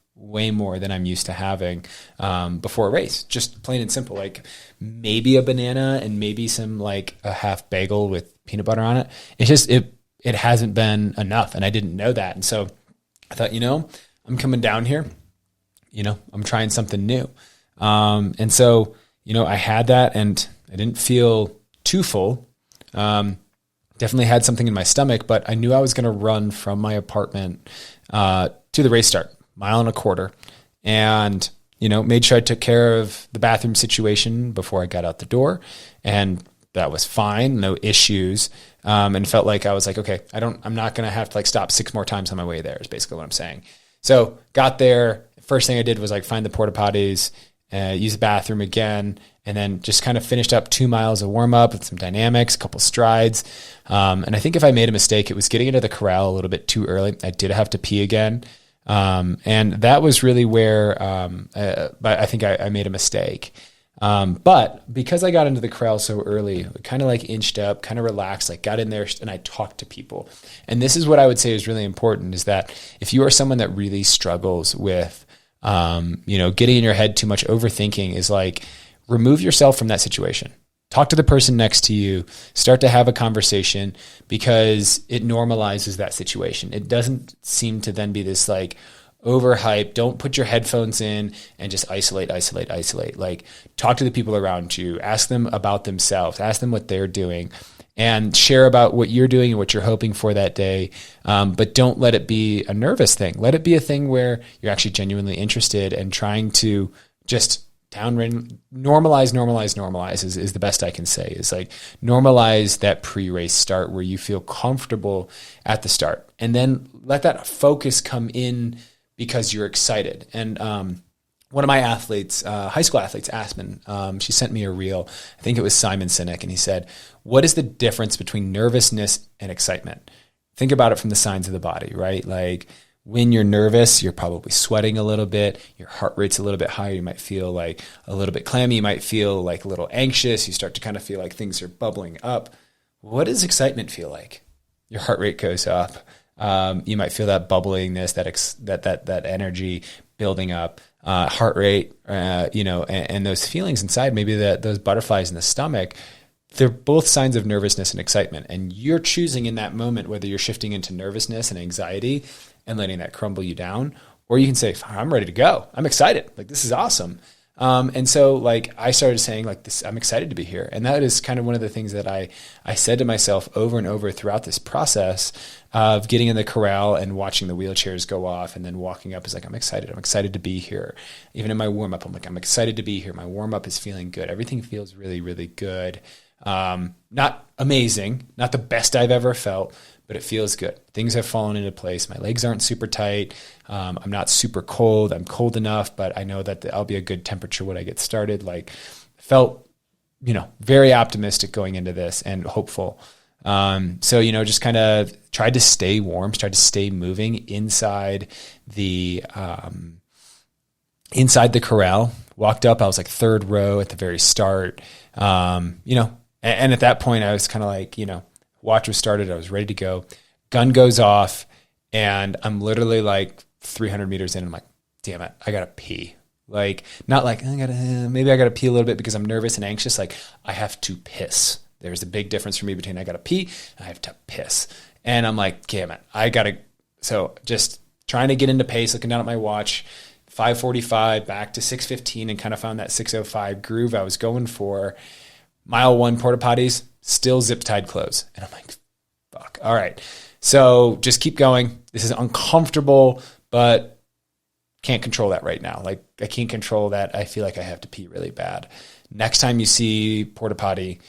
more than I'm used to having before a race. Just plain and simple, like maybe a banana and maybe some like a half bagel with peanut butter on it. It's just, it hasn't been enough. And I didn't know that. And so I thought, I'm coming down here, I'm trying something new. And so, I had that and I didn't feel too full. Didn't definitely had something in my stomach, but I knew I was going to run from my apartment to the race start, 1.25 miles. And, made sure I took care of the bathroom situation before I got out the door. And that was fine, no issues. And felt like I was like, okay, I'm not going to have to like stop 6 more times on my way there is basically what I'm saying. So got there. First thing I did was like find the porta potties, use the bathroom again, and then just kind of finished up 2 miles of warm up with some dynamics, a couple strides. And I think if I made a mistake, it was getting into the corral a little bit too early. I did have to pee again. And that was really where, I think I made a mistake. But because I got into the corral so early, kind of like inched up, kind of relaxed, like got in there and I talked to people. And this is what I would say is really important, is that if you are someone that really struggles with, getting in your head too much, overthinking, is like, remove yourself from that situation. Talk to the person next to you, start to have a conversation, because it normalizes that situation. It doesn't seem to then be this like overhyped. Don't put your headphones in and just isolate. Like, talk to the people around you, ask them about themselves, ask them what they're doing, and share about what you're doing and what you're hoping for that day. But don't let it be a nervous thing. Let it be a thing where you're actually genuinely interested and trying to just normalize is the best I can say. Is like, normalize that pre-race start where you feel comfortable at the start, and then let that focus come in because you're excited. And one of my athletes, high school athletes, Aspen, she sent me a reel. I think it was Simon Sinek, and he said, what is the difference between nervousness and excitement? Think about it from the signs of the body, right? Like, when you're nervous, you're probably sweating a little bit. Your heart rate's a little bit higher. You might feel like a little bit clammy. You might feel like a little anxious. You start to kind of feel like things are bubbling up. What does excitement feel like? Your heart rate goes up. You might feel that bubblingness, that energy building up, heart rate, and those feelings inside, maybe those butterflies in the stomach. They're both signs of nervousness and excitement. And you're choosing in that moment whether you're shifting into nervousness and anxiety and letting that crumble you down, or you can say, I'm ready to go. I'm excited. Like, this is awesome. And so like, I started saying like this, I'm excited to be here. And that is kind of one of the things that I said to myself over and over throughout this process of getting in the corral and watching the wheelchairs go off and then walking up, is like, I'm excited to be here. Even in my warm up, I'm like, I'm excited to be here. My warm up is feeling good. Everything feels really, really good. Not amazing, not the best I've ever felt, but it feels good. Things have fallen into place. My legs aren't super tight. I'm not super cold. I'm cold enough, but I know that I'll be a good temperature when I get started. Like, felt, very optimistic going into this and hopeful. So, just kind of tried to stay warm, tried to stay moving inside the corral. Walked up, I was like third row at the very start. And at that point I was kind of like, watch was started. I was ready to go. Gun goes off, and I'm literally like 300 meters in. I'm like, damn it, I gotta pee. Like, not like maybe I gotta pee a little bit because I'm nervous and anxious. Like, I have to piss. There's a big difference for me between I gotta pee and I have to piss. And I'm like, damn it, I gotta. So just trying to get into pace, looking down at my watch, 5:45 back to 6:15, and kind of found that 6:05 groove I was going for. Mile 1 porta potties, still zip tied close. And I'm like, fuck. All right. So just keep going. This is uncomfortable, but can't control that right now. Like, I can't control that. I feel like I have to pee really bad. Next time you see porta potty,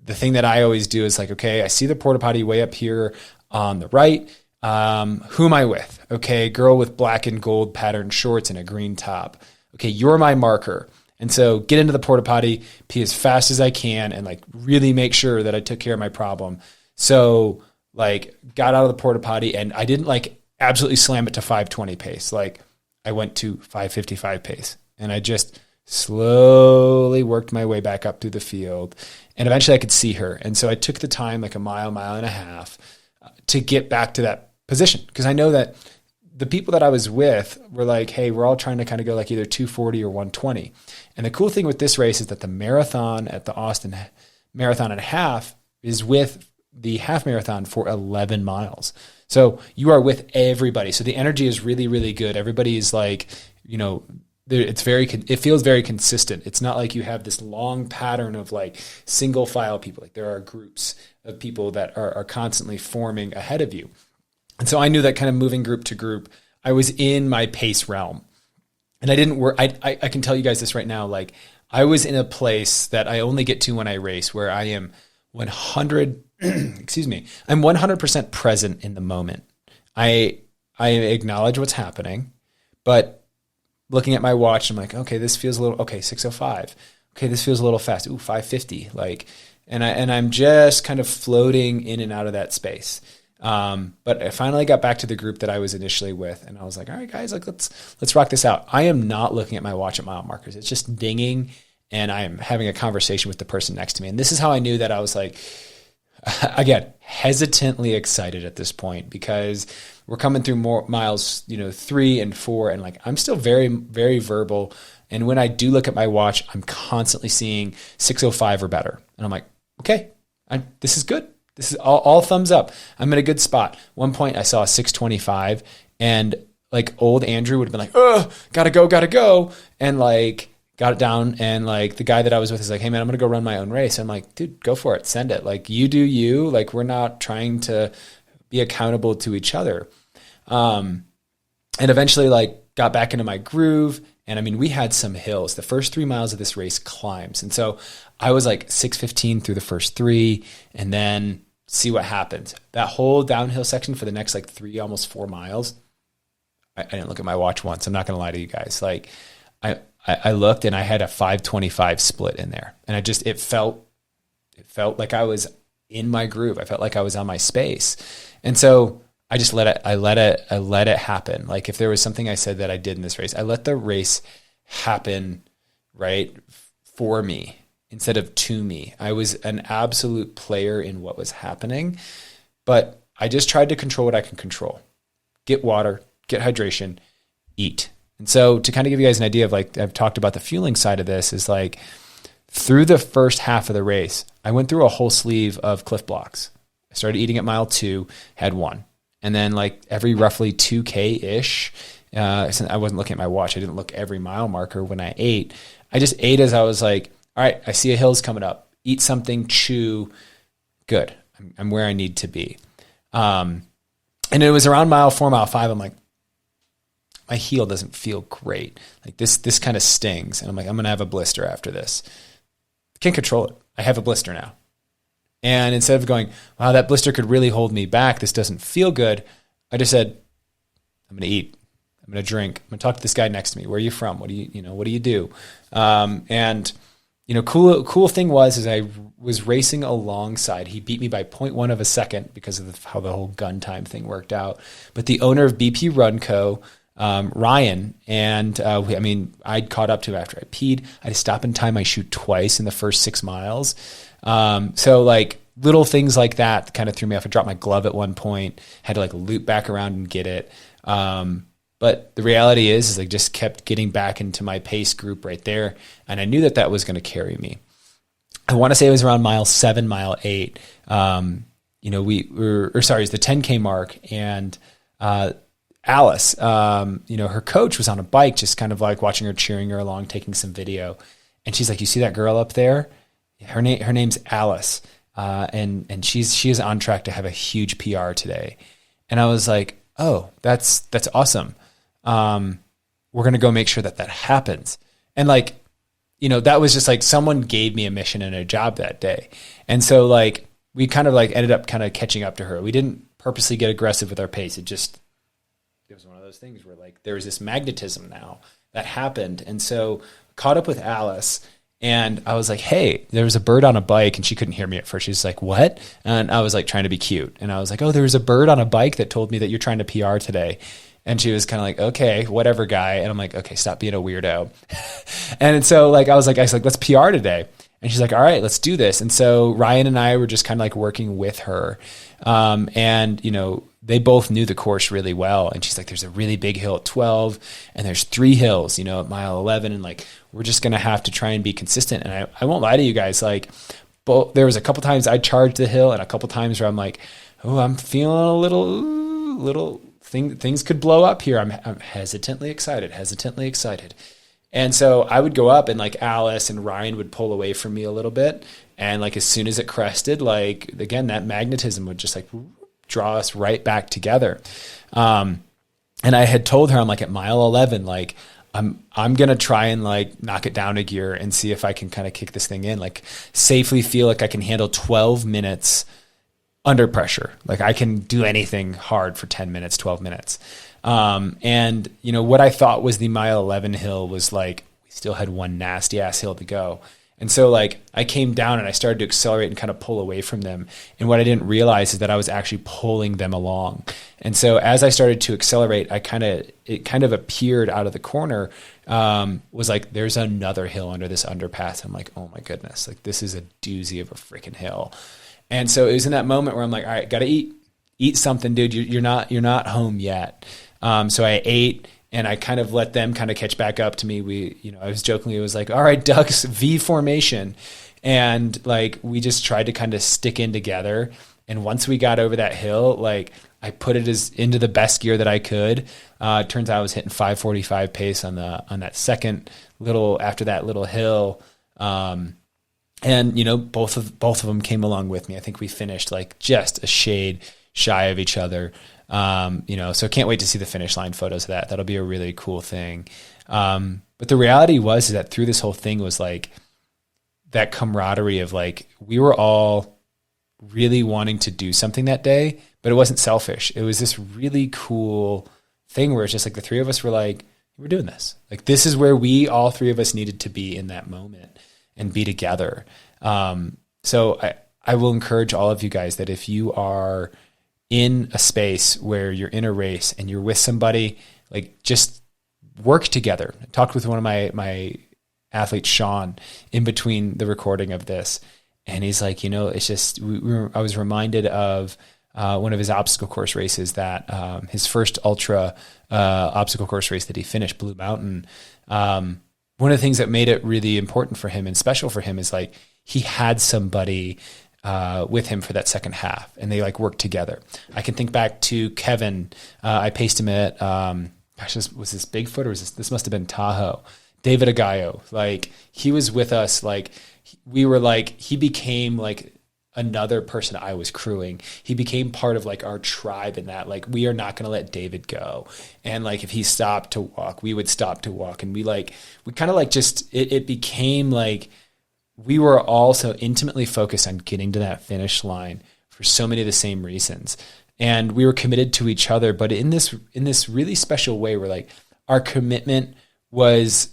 the thing that I always do is like, okay, I see the porta potty way up here on the right. Who am I with? Okay, girl with black and gold patterned shorts and a green top. Okay, you're my marker. And so get into the porta potty, pee as fast as I can, and like really make sure that I took care of my problem. So like, got out of the porta potty, and I didn't like absolutely slam it to 5:20 pace. Like, I went to 5:55 pace, and I just slowly worked my way back up through the field, and eventually I could see her. And so I took the time, like a mile and a half, to get back to that position, because I know that the people that I was with were like, hey, we're all trying to kind of go like either 240 or 120. And the cool thing with this race is that the marathon at the Austin Marathon and Half is with the half marathon for 11 miles. So you are with everybody. So the energy is really, really good. Everybody is like, it feels very consistent. It's not like you have this long pattern of like single file people. Like there are groups of people that are constantly forming ahead of you. And so I knew that kind of moving group to group, I was in my pace realm. And I didn't work. I can tell you guys this right now. Like I was in a place that I only get to when I race, where I am 100, excuse me, I'm 100% present in the moment. I acknowledge what's happening, but looking at my watch, I'm like, okay, this feels a little, okay, 6:05. Okay, this feels a little fast. Ooh, 5:50. Like, and I'm just kind of floating in and out of that space. But I finally got back to the group that I was initially with, and I was like, all right, guys, like let's rock this out. I am not looking at my watch at mile markers. It's just dinging, and I am having a conversation with the person next to me. And this is how I knew that I was like, again, hesitantly excited at this point, because we're coming through more miles, 3 and 4. And like, I'm still very, very verbal. And when I do look at my watch, I'm constantly seeing 6:05 or better. And I'm like, okay, this is good. This is all thumbs up. I'm in a good spot. One point I saw 6:25, and like old Andrew would have been like, oh, gotta go. And like, got it down, and like the guy that I was with is like, hey man, I'm gonna go run my own race. I'm like, dude, go for it, send it. Like you do you. Like we're not trying to be accountable to each other. And eventually like got back into my groove. And I mean, we had some hills. The first 3 miles of this race climbs. And so I was like 6:15 through the first 3, and then see what happens. That whole downhill section for the next like 3, almost 4 miles, I didn't look at my watch once. I'm not gonna lie to you guys. Like I looked, and I had a 5:25 split in there. And it felt like I was in my groove. I felt like I was on my space. And so I just let it happen. Like if there was something I said that I did in this race, I let the race happen, right, for me instead of to me. I was an absolute player in what was happening, but I just tried to control what I can control. Get water, get hydration, eat. And so to kind of give you guys an idea of like, I've talked about the fueling side of this, is like through the first half of the race, I went through a whole sleeve of Cliff Blocks. I started eating at mile 2, had 1. And then like every roughly 2K-ish, since I wasn't looking at my watch, I didn't look every mile marker when I ate. I just ate as I was like, all right, I see a hill's coming up. Eat something, chew. Good. I'm where I need to be. And it was around mile 4, mile 5. I'm like, my heel doesn't feel great. Like this kind of stings. And I'm like, I'm going to have a blister after this. I can't control it. I have a blister now. And instead of going, wow, that blister could really hold me back, this doesn't feel good, I just said, I'm going to eat. I'm going to drink. I'm going to talk to this guy next to me. Where are you from? What do you do? And cool thing was I was racing alongside. He beat me by 0.1 of a second because of how the whole gun time thing worked out. But the owner of BP Run Co., Ryan, and I'd caught up to him after I peed. I had to stop and tie my shoe twice in the first 6 miles. So like little things like that kind of threw me off. I dropped my glove at one point, had to like loop back around and get it. But the reality is I just kept getting back into my pace group right there. And I knew that was going to carry me. I want to say it was around mile 7, mile 8. It was the 10K mark, and, Alice, her coach was on a bike, just kind of like watching her, cheering her along, taking some video. And she's like, you see that girl up there? Her name's Alice. And she is on track to have a huge PR today. And I was like, oh, that's awesome. We're going to go make sure that happens. And like, that was just like someone gave me a mission and a job that day. And so like, we kind of like ended up kind of catching up to her. We didn't purposely get aggressive with our pace. It was one of those things where like, there was this magnetism now that happened. And so caught up with Alice, and I was like, hey, there was a bird on a bike, and she couldn't hear me at first. She's like, what? And I was like trying to be cute. And I was like, oh, there was a bird on a bike that told me that you're trying to PR today. And she was kind of like, okay, whatever, guy. And I'm like, okay, stop being a weirdo. And so like, I was like, let's PR today. And she's like, all right, let's do this. And so Ryan and I were just kind of like working with her. And they both knew the course really well. And she's like, there's a really big hill at 12, and there's 3 hills, at mile 11. And like, we're just going to have to try and be consistent. And I won't lie to you guys. Like, there was a couple times I charged the hill, and a couple times where I'm like, oh, I'm feeling a little things could blow up here. I'm hesitantly excited. And so I would go up and like Alice and Ryan would pull away from me a little bit. And like as soon as it crested, like again, that magnetism would just like draw us right back together. And I had told her, I'm like at mile 11, like I'm going to try and like knock it down a gear and see if I can kind of kick this thing in, like safely feel like I can handle 12 minutes under pressure. Like I can do anything hard for 10 minutes, 12 minutes. And you know, what I thought was the mile 11 hill was like, we still had one nasty ass hill to go. And so like I came down and I started to accelerate and kind of pull away from them. And what I didn't realize is that I was actually pulling them along. And so as I started to accelerate, it kind of appeared out of the corner, was like, there's another hill under this underpass. I'm like, oh my goodness, like this is a doozy of a freaking hill. And so it was in that moment where I'm like, all right, gotta eat something, dude. You're not home yet. So I ate. And I kind of let them kind of catch back up to me. I was jokingly, it was like, all right, ducks, V formation. And like, we just tried to kind of stick in together. And once we got over that hill, like I put it into the best gear that I could. It turns out I was hitting 5:45 pace on that second after that little hill. And you know, both of them came along with me. I think we finished like just a shade shy of each other. So I can't wait to see the finish line photos of that. That'll be a really cool thing. But the reality was that through this whole thing was like that camaraderie of like, we were all really wanting to do something that day, but it wasn't selfish. It was this really cool thing where it's just like the three of us were like, we're doing this. Like, this is where all three of us needed to be in that moment and be together. So I will encourage all of you guys that if you are in a space where you're in a race and you're with somebody, like just work together. I talked with one of my athletes, Sean, in between the recording of this. And he's like, you know, it's just, I was reminded of one of his obstacle course races that his first ultra obstacle course race that he finished, Blue Mountain. One of the things that made it really important for him and special for him is like, he had somebody with him for that second half, and they like worked together. I can think back to Kevin. I paced him at, was this Bigfoot or was this must have been Tahoe? David Agayo. Like he was with us. Like we were like, he became like another person I was crewing. He became part of like our tribe in that, like, we are not going to let David go. And like, if he stopped to walk, we would stop to walk. And we kind of like just, it became like, we were all so intimately focused on getting to that finish line for so many of the same reasons. And we were committed to each other, but in this really special way where like our commitment was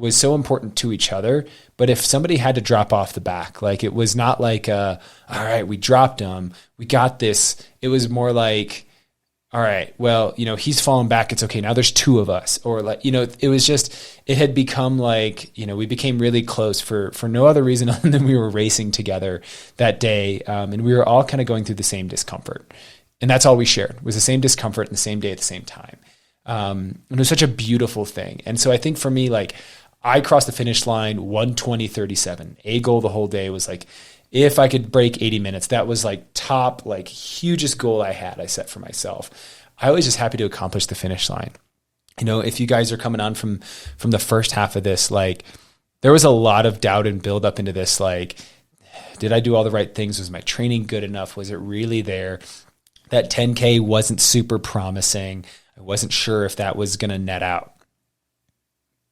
so important to each other. But if somebody had to drop off the back, like it was not like, all right, we dropped him, we got this. It was more like, all right, well, you know, he's fallen back. It's okay. Now there's two of us. Or like, you know, it was just, it had become like, you know, we became really close for no other reason other than we were racing together that day. And we were all kind of going through the same discomfort. And that's all we shared, was the same discomfort and the same day at the same time. And it was such a beautiful thing. And so I think for me, like, I crossed the finish line 1:20:37. A goal the whole day was like, if I could break 80 minutes, that was like top, like hugest goal I set for myself. I was just happy to accomplish the finish line. You know, if you guys are coming on from the first half of this, like there was a lot of doubt and build up into this. Like, did I do all the right things? Was my training good enough? Was it really there? That 10K wasn't super promising. I wasn't sure if that was going to net out.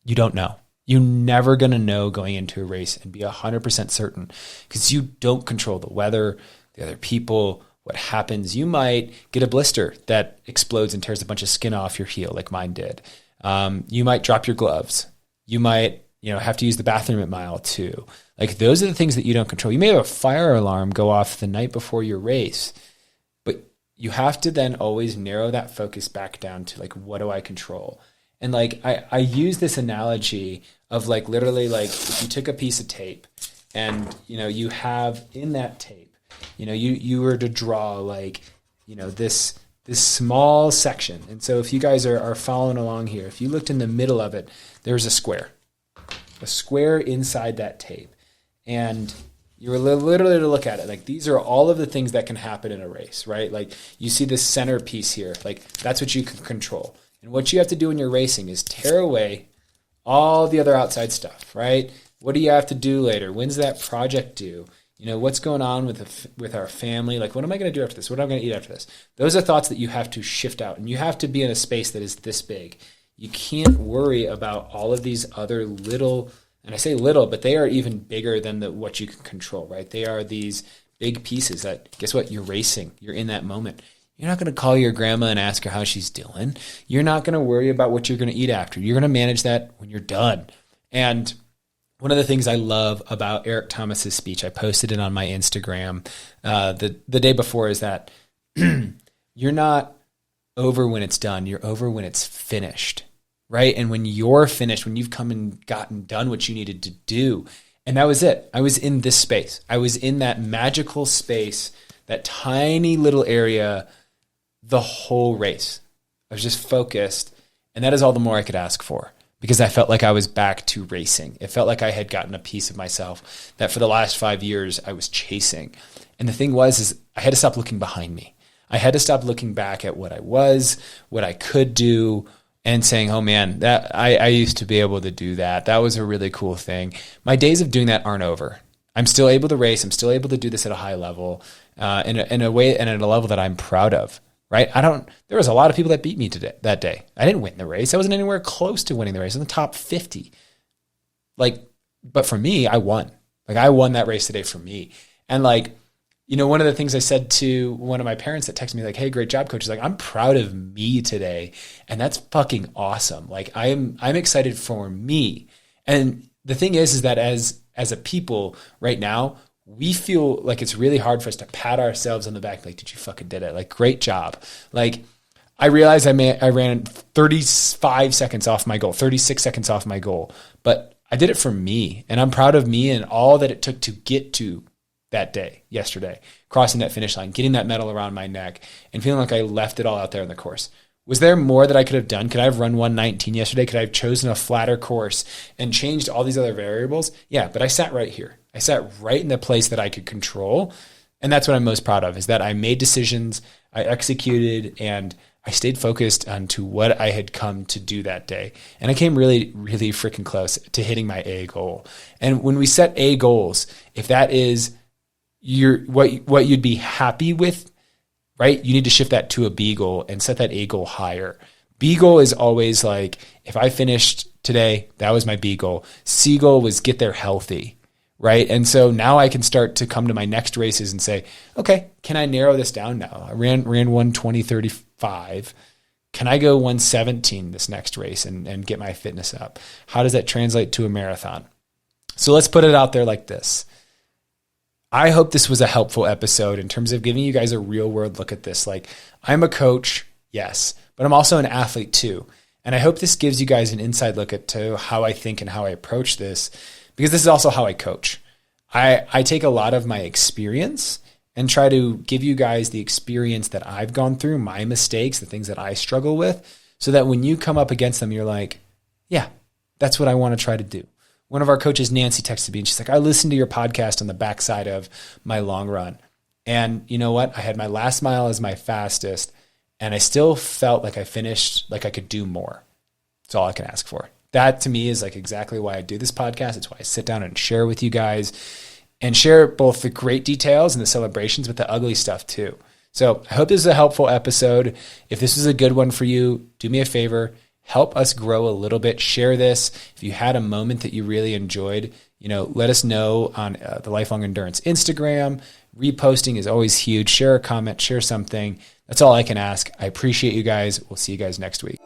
You don't know. You're never going to know going into a race and be 100% certain, because you don't control the weather, the other people, what happens. You might get a blister that explodes and tears a bunch of skin off your heel like mine did. You might drop your gloves. You might, have to use the bathroom at mile 2. Like, those are the things that you don't control. You may have a fire alarm go off the night before your race, but you have to then always narrow that focus back down to like, what do I control? And like, I use this analogy of like, literally like, if you took a piece of tape and, you have in that tape, you were to draw like, this small section. And so if you guys are following along here, if you looked in the middle of it, there's a square inside that tape. And you were literally to look at it. Like, these are all of the things that can happen in a race, right? Like, you see this center piece here, like that's what you can control. And what you have to do when you're racing is tear away all the other outside stuff, right? What do you have to do later? When's that project due? What's going on with our family? Like, what am I going to do after this? What am I going to eat after this? Those are thoughts that you have to shift out, and you have to be in a space that is this big. You can't worry about all of these other little, and I say little, but they are even bigger than what you can control, right? They are these big pieces that, guess what? You're racing. You're in that moment. You're not going to call your grandma and ask her how she's doing. You're not going to worry about what you're going to eat after. You're going to manage that when you're done. And one of the things I love about Eric Thomas's speech, I posted it on my Instagram the day before, is that you're not over when it's done. You're over when it's finished, right? And when you're finished, when you've come and gotten done what you needed to do. And that was it. I was in this space. I was in that magical space, that tiny little area, the whole race. I was just focused. And that is all the more I could ask for, because I felt like I was back to racing. It felt like I had gotten a piece of myself that for the last 5 years I was chasing. And the thing is I had to stop looking behind me. I had to stop looking back at what I was, what I could do, and saying, oh man, that I used to be able to do that. That was a really cool thing. My days of doing that aren't over. I'm still able to race. I'm still able to do this at a high level, in a way and at a level that I'm proud of. Right? There was a lot of people that beat me that day. I didn't win the race. I wasn't anywhere close to winning the race. In the top 50. But for me, I won. I won that race today for me. And one of the things I said to one of my parents that texted me, hey, great job, coach, is I'm proud of me today. And that's fucking awesome. I'm excited for me. And the thing is that as a people right now, we feel like it's really hard for us to pat ourselves on the back. Did you fucking did it? Great job. I realized I ran 35 seconds off my goal, 36 seconds off my goal, but I did it for me, and I'm proud of me and all that it took to get to that day, yesterday, crossing that finish line, getting that medal around my neck, and feeling like I left it all out there in the course. Was there more that I could have done? Could I have run 1:19 yesterday? Could I have chosen a flatter course and changed all these other variables? Yeah, but I sat right here. I sat right in the place that I could control. And that's what I'm most proud of, is that I made decisions, I executed, and I stayed focused on to what I had come to do that day. And I came really, really freaking close to hitting my A goal. And when we set A goals, if that is what you'd be happy with, right? You need to shift that to a B goal and set that A goal higher. B goal is always if I finished today, that was my B goal. C goal was get there healthy, right? And so now I can start to come to my next races and say, okay, can I narrow this down now? I ran 1:20:35. Can I go 1:17 this next race and get my fitness up? How does that translate to a marathon? So let's put it out there like this. I hope this was a helpful episode in terms of giving you guys a real world look at this. I'm a coach, yes, but I'm also an athlete too. And I hope this gives you guys an inside look to how I think and how I approach this, because this is also how I coach. I take a lot of my experience and try to give you guys the experience that I've gone through, my mistakes, the things that I struggle with, so that when you come up against them, you're like, yeah, that's what I want to try to do. One of our coaches, Nancy, texted me and she's like, I listened to your podcast on the backside of my long run. And you know what? I had my last mile as my fastest, and I still felt like I finished, like I could do more. That's all I can ask for. That to me is exactly why I do this podcast. It's why I sit down and share with you guys and share both the great details and the celebrations, but the ugly stuff too. So I hope this is a helpful episode. If this is a good one for you, do me a favor. Help us grow a little bit. Share this. If you had a moment that you really enjoyed, let us know on the Lifelong Endurance Instagram. Reposting is always huge. Share a comment, share something. That's all I can ask. I appreciate you guys. We'll see you guys next week.